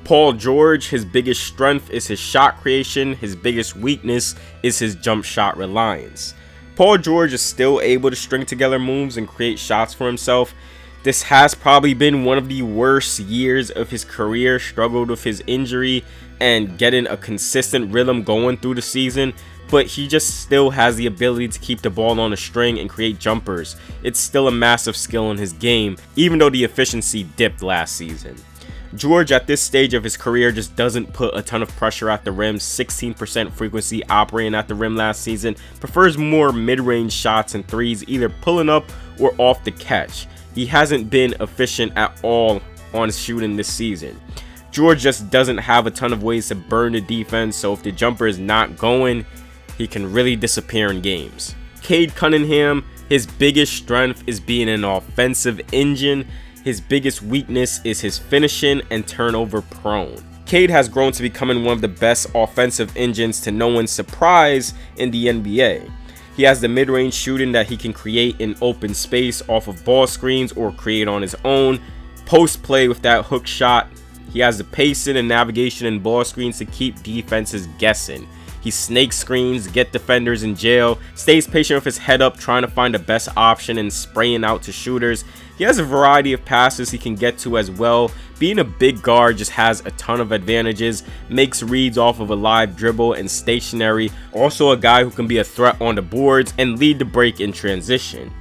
Paul George, his biggest strength is his shot creation. His biggest weakness is his jump shot reliance. Paul George is still able to string together moves and create shots for himself. This has probably been one of the worst years of his career. Struggled with his injury and getting a consistent rhythm going through the season, but he just still has the ability to keep the ball on a string and create jumpers. It's still a massive skill in his game, even though the efficiency dipped last season. George at this stage of his career just doesn't put a ton of pressure at the rim. 16% frequency operating at the rim last season. Prefers more mid-range shots and threes, either pulling up or off the catch. He hasn't been efficient at all on shooting this season. George just doesn't have a ton of ways to burn the defense, so if the jumper is not going, he can really disappear in games. Cade Cunningham, his biggest strength is being an offensive engine. His biggest weakness is his finishing and turnover prone. Cade has grown to becoming one of the best offensive engines to no one's surprise in the NBA. He has the mid-range shooting that he can create in open space off of ball screens or create on his own. Post play with that hook shot. He has the pacing and navigation in ball screens to keep defenses guessing. He snake screens, get defenders in jail, stays patient with his head up trying to find the best option and spraying out to shooters. He has a variety of passes he can get to as well. Being a big guard just has a ton of advantages. Makes reads off of a live dribble and stationary. Also a guy who can be a threat on the boards and lead the break in transition.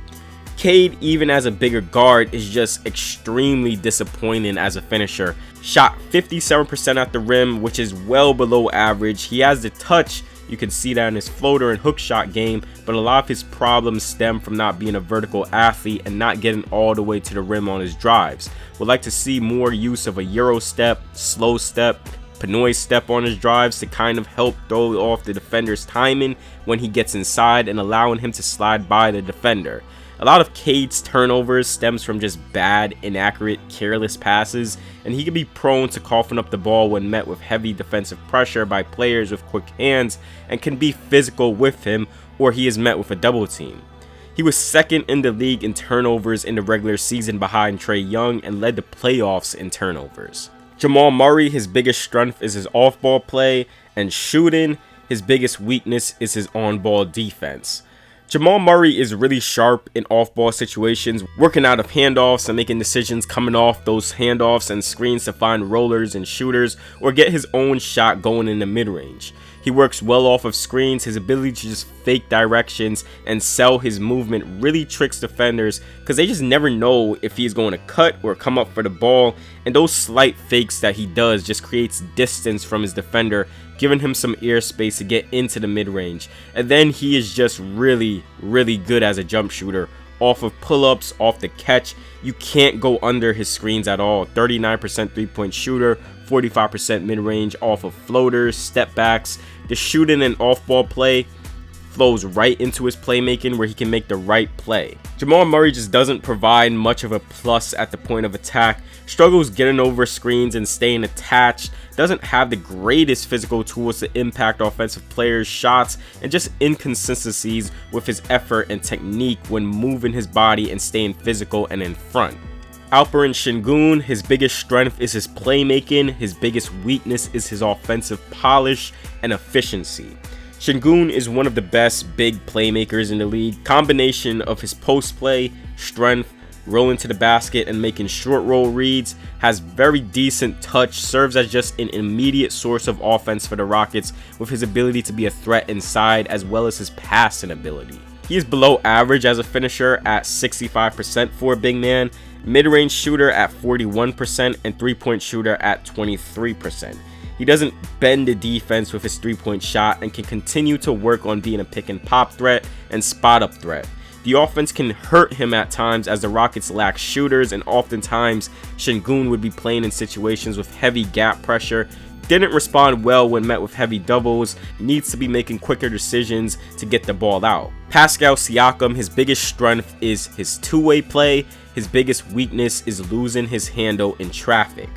Cade, even as a bigger guard, is just extremely disappointing as a finisher. Shot 57% at the rim, which is well below average. He has the touch, you can see that in his floater and hook shot game, but a lot of his problems stem from not being a vertical athlete and not getting all the way to the rim on his drives. Would like to see more use of a Euro step, slow step, Pinoy step on his drives to kind of help throw off the defender's timing when he gets inside and allowing him to slide by the defender. A lot of Cade's turnovers stems from just bad, inaccurate, careless passes, and he can be prone to coughing up the ball when met with heavy defensive pressure by players with quick hands and can be physical with him, or he is met with a double team. He was second in the league in turnovers in the regular season behind Trae Young and led the playoffs in turnovers. Jamal Murray, his biggest strength is his off-ball play and shooting. His biggest weakness is his on-ball defense. Jamal Murray is really sharp in off-ball situations, working out of handoffs and making decisions coming off those handoffs and screens to find rollers and shooters or get his own shot going in the mid-range. He He works well off of screens. His ability to just fake directions and sell his movement really tricks defenders because they just never know if he's going to cut or come up for the ball, and those slight fakes that he does just creates distance from his defender, giving him some airspace to get into the mid-range. And then he is just really good as a jump shooter. Off of pull-ups, off the catch, you can't go under his screens at all. 39% three-point shooter, 45% mid-range off of floaters, step backs. The shooting and off-ball play flows right into his playmaking where he can make the right play. Jamal Murray just doesn't provide much of a plus at the point of attack, struggles getting over screens and staying attached, doesn't have the greatest physical tools to impact offensive players' shots, and just inconsistencies with his effort and technique when moving his body and staying physical and in front. Alperen Sengun, his biggest strength is his playmaking, his biggest weakness is his offensive polish and efficiency. Sengun is one of the best big playmakers in the league. Combination of his post play, strength, rolling to the basket and making short roll reads, has very decent touch, serves as just an immediate source of offense for the Rockets with his ability to be a threat inside as well as his passing ability. He is below average as a finisher at 65% for a big man, mid-range shooter at 41%, and three-point shooter at 23%. He doesn't bend the defense with his three-point shot and can continue to work on being a pick and pop threat and spot up threat. The offense can hurt him at times as the Rockets lack shooters, and oftentimes Sengun would be playing in situations with heavy gap pressure, didn't respond well when met with heavy doubles, needs to be making quicker decisions to get the ball out. Pascal Siakam, his biggest strength is his two-way play, his biggest weakness is losing his handle in traffic.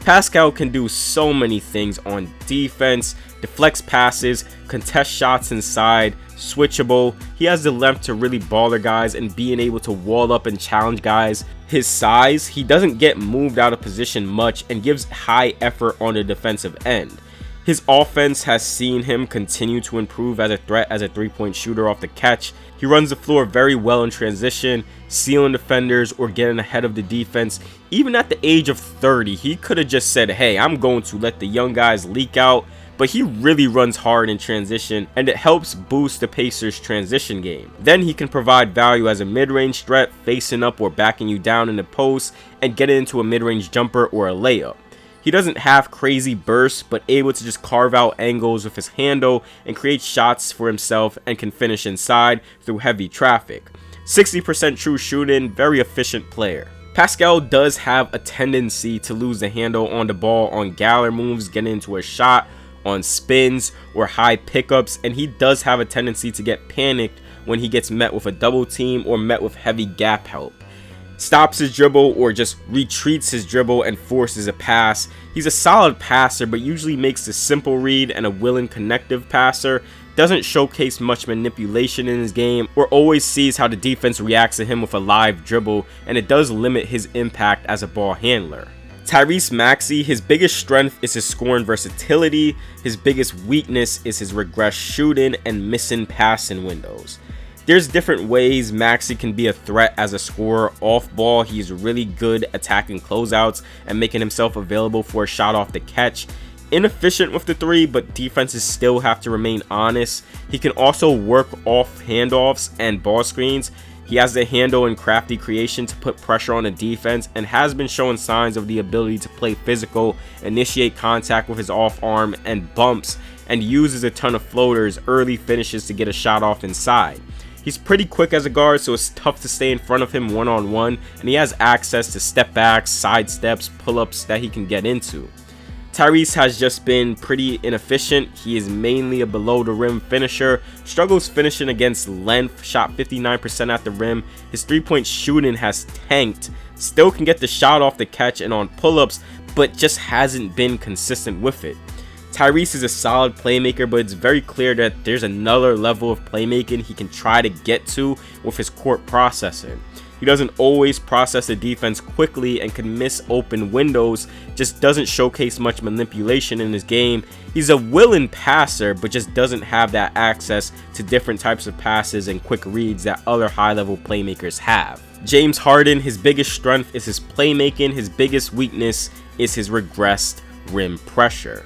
Pascal can do so many things on defense, deflects passes, contest shots inside, switchable. He has the length to really baller guys and being able to wall up and challenge guys. His size, he doesn't get moved out of position much and gives high effort on the defensive end. His offense has seen him continue to improve as a threat as a three-point shooter off the catch. He runs the floor very well in transition, sealing defenders or getting ahead of the defense. Even at the age of 30, he could have just said, hey, I'm going to let the young guys leak out, but he really runs hard in transition, and it helps boost the Pacers' transition game. Then he can provide value as a mid-range threat, facing up or backing you down in the post, and get into a mid-range jumper or a layup. He doesn't have crazy bursts, but able to just carve out angles with his handle and create shots for himself, and can finish inside through heavy traffic. 60% true shooting, very efficient player. Pascal does have a tendency to lose the handle on the ball on galler moves, getting into a shot, on spins or high pickups, and he does have a tendency to get panicked when he gets met with a double team or met with heavy gap help. Stops his dribble or just retreats his dribble and forces a pass. He's a solid passer, but usually makes a simple read and a willing connective passer. Doesn't showcase much manipulation in his game or always sees how the defense reacts to him with a live dribble, and it does limit his impact as a ball handler. Tyrese Maxey, his biggest strength is his scoring versatility. His biggest weakness is his regressed shooting and missing passing windows. There's different ways Maxey can be a threat as a scorer. Off ball, he's really good attacking closeouts and making himself available for a shot off the catch. Inefficient with the three, but defenses still have to remain honest. He can also work off handoffs and ball screens. He has the handle and crafty creation to put pressure on the defense, and has been showing signs of the ability to play physical, initiate contact with his off arm and bumps, and uses a ton of floaters, early finishes to get a shot off inside. He's pretty quick as a guard, so it's tough to stay in front of him one-on-one, and he has access to step backs, side steps, pull-ups that he can get into. Tyrese has just been pretty inefficient. He is mainly a below the rim finisher, struggles finishing against length, shot 59% at the rim. His three-point shooting has tanked, still can get the shot off the catch and on pull-ups, but just hasn't been consistent with it. Tyrese is a solid playmaker, but it's very clear that there's another level of playmaking he can try to get to with his court processing. He doesn't always process the defense quickly and can miss open windows, just doesn't showcase much manipulation in his game. He's a willing passer, but just doesn't have that access to different types of passes and quick reads that other high-level playmakers have. James Harden, his biggest strength is his playmaking. His biggest weakness is his regressed rim pressure.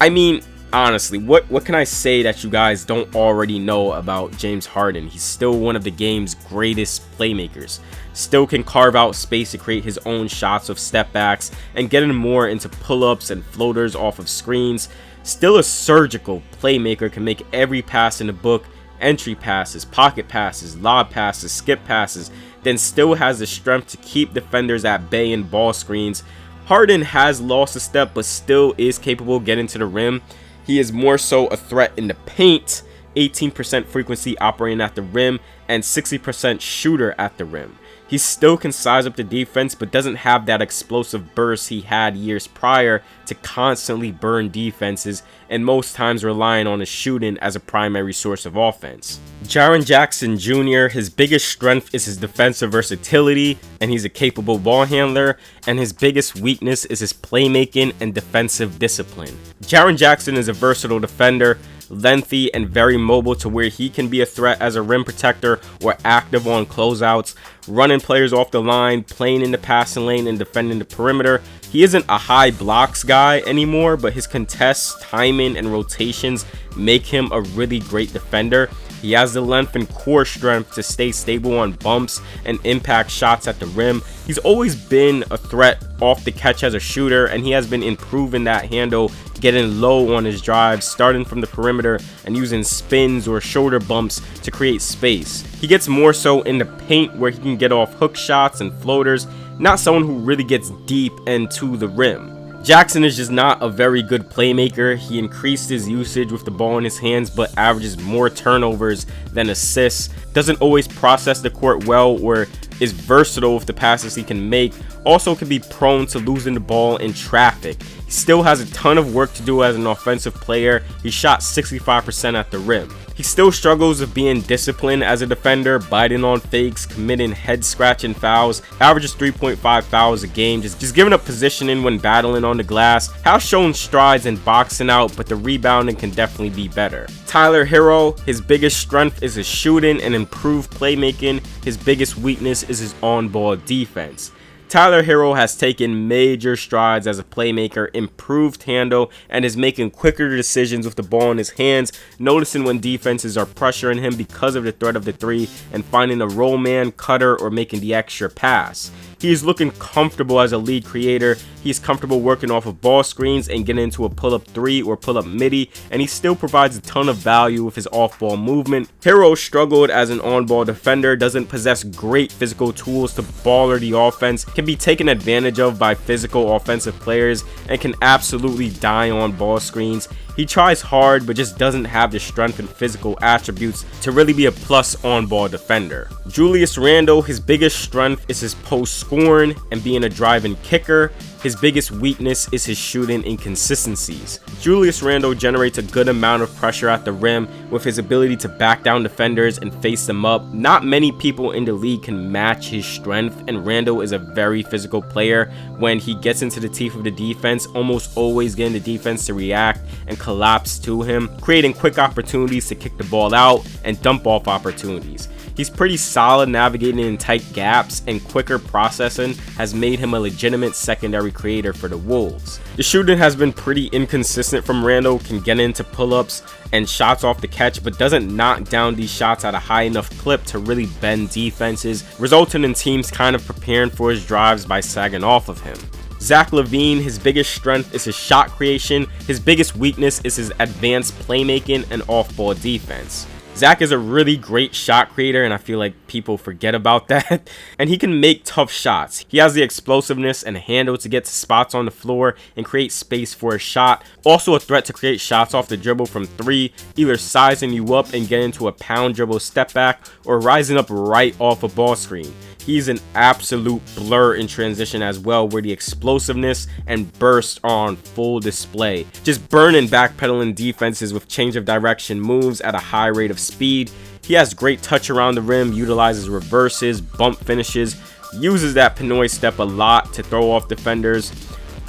I mean, Honestly, what can I say that you guys don't already know about James Harden? He's still one of the game's greatest playmakers. Still can carve out space to create his own shots of step backs and getting more into pull-ups and floaters off of screens. Still a surgical playmaker, can make every pass in the book, entry passes, pocket passes, lob passes, skip passes, then still has the strength to keep defenders at bay in ball screens. Harden has lost a step, but still is capable of getting to the rim. He is more so a threat in the paint, 18% frequency operating at the rim, and 60% shooter at the rim. He still can size up the defense, but doesn't have that explosive burst he had years prior to constantly burn defenses, and most times relying on his shooting as a primary source of offense. Jaren Jackson Jr., his biggest strength is his defensive versatility, and he's a capable ball handler, and his biggest weakness is his playmaking and defensive discipline. Jaren Jackson is a versatile defender, lengthy and very mobile to where he can be a threat as a rim protector or active on closeouts, running players off the line, playing in the passing lane, and defending the perimeter. He isn't a high blocks guy anymore, but his contests, timing, and rotations make him a really great defender. He has the length and core strength to stay stable on bumps and impact shots at the rim. He's always been a threat off the catch as a shooter, and he has been improving that handle, getting low on his drives, starting from the perimeter and using spins or shoulder bumps to create space. He gets more so in the paint where he can get off hook shots and floaters, not someone who really gets deep into the rim. Jackson is just not a very good playmaker. He increased his usage with the ball in his hands, but averages more turnovers than assists. Doesn't always process the court well, or is versatile with the passes he can make. Also can be prone to losing the ball in traffic. He still has a ton of work to do as an offensive player. He shot 65% at the rim. He still struggles with being disciplined as a defender, biting on fakes, committing head scratching fouls, averages 3.5 fouls a game, just giving up positioning when battling on the glass. Has shown strides in boxing out, but the rebounding can definitely be better. Tyler Herro, his biggest strength is his shooting and improved playmaking. His biggest weakness is his on-ball defense. Tyler Herro has taken major strides as a playmaker, improved handle, and is making quicker decisions with the ball in his hands, noticing when defenses are pressuring him because of the threat of the three, and finding a roll man, cutter, or making the extra pass. He is looking comfortable as a lead creator. He's comfortable working off of ball screens and getting into a pull-up three or pull-up midi, and he still provides a ton of value with his off-ball movement. Herro struggled as an on-ball defender, doesn't possess great physical tools to baller the offense, can be taken advantage of by physical offensive players, and can absolutely die on ball screens. He tries hard, but just doesn't have the strength and physical attributes to really be a plus on-ball defender. Julius Randle, his biggest strength is his post scoring and being a driving kicker. His biggest weakness is his shooting inconsistencies. Julius Randle generates a good amount of pressure at the rim with his ability to back down defenders and face them up. Not many people in the league can match his strength, and Randle is a very physical player. When he gets into the teeth of the defense, almost always getting the defense to react and collapse to him, creating quick opportunities to kick the ball out and dump off opportunities. He's pretty solid navigating in tight gaps, and quicker processing has made him a legitimate secondary creator for the Wolves. The shooting has been pretty inconsistent from Randle, can get into pull-ups and shots off the catch, but doesn't knock down these shots at a high enough clip to really bend defenses, resulting in teams kind of preparing for his drives by sagging off of him. Zach LaVine, his biggest strength is his shot creation. His biggest weakness is his advanced playmaking and off-ball defense. Zach is a really great shot creator, and I feel like people forget about that. And he can make tough shots. He has the explosiveness and handle to get to spots on the floor and create space for a shot. Also a threat to create shots off the dribble from three, either sizing you up and getting into a pound dribble step back, or rising up right off a ball screen. He's an absolute blur in transition as well, where the explosiveness and burst are on full display. Just burning backpedaling defenses with change of direction moves at a high rate of speed. He has great touch around the rim, utilizes reverses, bump finishes, uses that Pinoy step a lot to throw off defenders.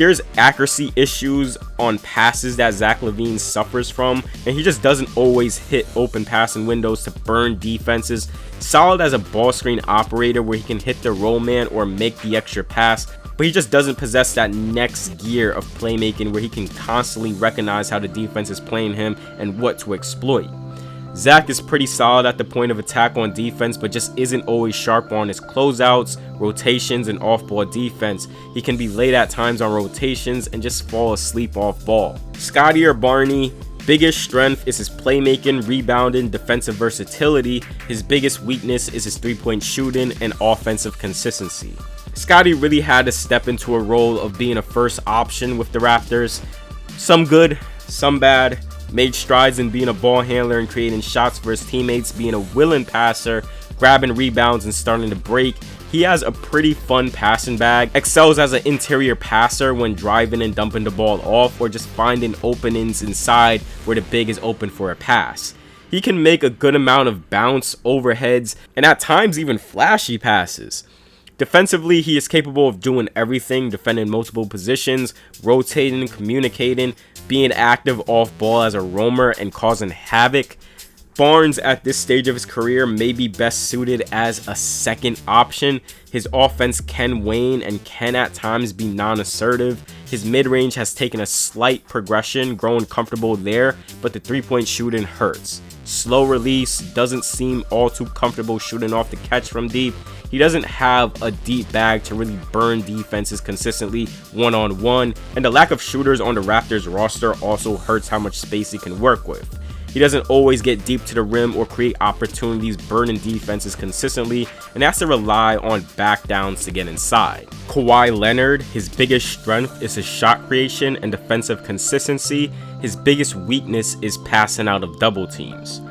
there's accuracy issues on passes that Zach LaVine suffers from, and he just doesn't always hit open passing windows to burn defenses. Solid as a ball screen operator where he can hit the roll man or make the extra pass, but he just doesn't possess that next gear of playmaking where he can constantly recognize how the defense is playing him and what to exploit. Zach is pretty solid at the point of attack on defense, but just isn't always sharp on his closeouts, rotations, and off-ball defense. He can be late at times on rotations and just fall asleep off ball. Scotty or Barney, biggest strength is his playmaking, rebounding, defensive versatility. His biggest weakness is his three-point shooting and offensive consistency. Scotty really had to step into a role of being a first option with the Raptors. Some good, some bad. Made strides in being a ball handler and creating shots for his teammates, being a willing passer, grabbing rebounds and starting to break. He has a pretty fun passing bag, excels as an interior passer when driving and dumping the ball off or just finding openings inside where the big is open for a pass. He can make a good amount of bounce, overheads, and at times even flashy passes. Defensively, he is capable of doing everything, defending multiple positions, rotating, communicating, being active off ball as a roamer, and causing havoc. Barnes at this stage of his career may be best suited as a second option. His offense can wane and can at times be non-assertive. His mid-range has taken a slight progression, growing comfortable there, but the three-point shooting hurts. Slow release, doesn't seem all too comfortable shooting off the catch from deep. He doesn't have a deep bag to really burn defenses consistently one-on-one, and the lack of shooters on the Raptors roster also hurts how much space he can work with. He doesn't always get deep to the rim or create opportunities burning defenses consistently, and has to rely on back downs to get inside. Kawhi Leonard, his biggest strength is his shot creation and defensive consistency. His biggest weakness is passing out of double teams.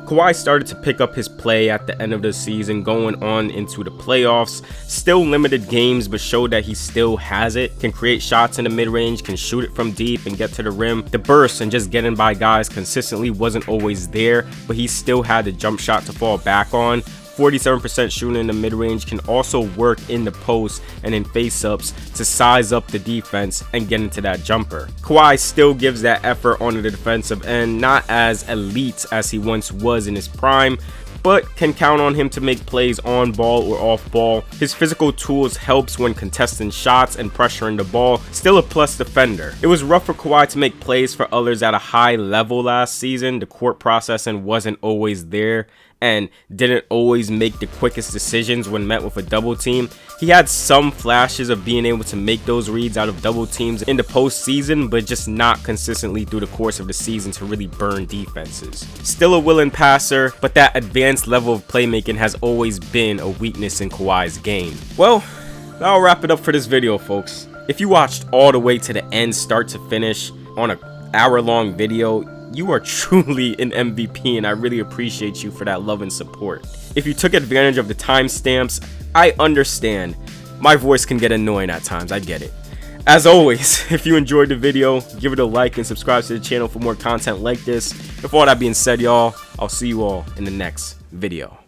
Kawhi started to pick up his play at the end of the season, going on into the playoffs. Still limited games, but showed that he still has it. Can create shots in the mid-range, can shoot it from deep and get to the rim. The burst and just getting by guys consistently wasn't always there, but he still had the jump shot to fall back on. 47% shooting in the mid-range, can also work in the post and in face-ups to size up the defense and get into that jumper. Kawhi still gives that effort on the defensive end, not as elite as he once was in his prime, but can count on him to make plays on ball or off ball. His physical tools helps when contesting shots and pressuring the ball. Still a plus defender. It was rough for Kawhi to make plays for others at a high level last season. The court processing wasn't always there and didn't always make the quickest decisions when met with a double team. He had some flashes of being able to make those reads out of double teams in the postseason, but just not consistently through the course of the season to really burn defenses. Still a willing passer, but that advanced level of playmaking has always been a weakness in Kawhi's game. Well, that'll wrap it up for this video, folks. If you watched all the way to the end, start to finish, on an hour-long video, you are truly an MVP, and I really appreciate you for that love and support. If you took advantage of the timestamps, I understand. My voice can get annoying at times, I get it. As always, if you enjoyed the video, give it a like and subscribe to the channel for more content like this. With all that being said, y'all, I'll see you all in the next video.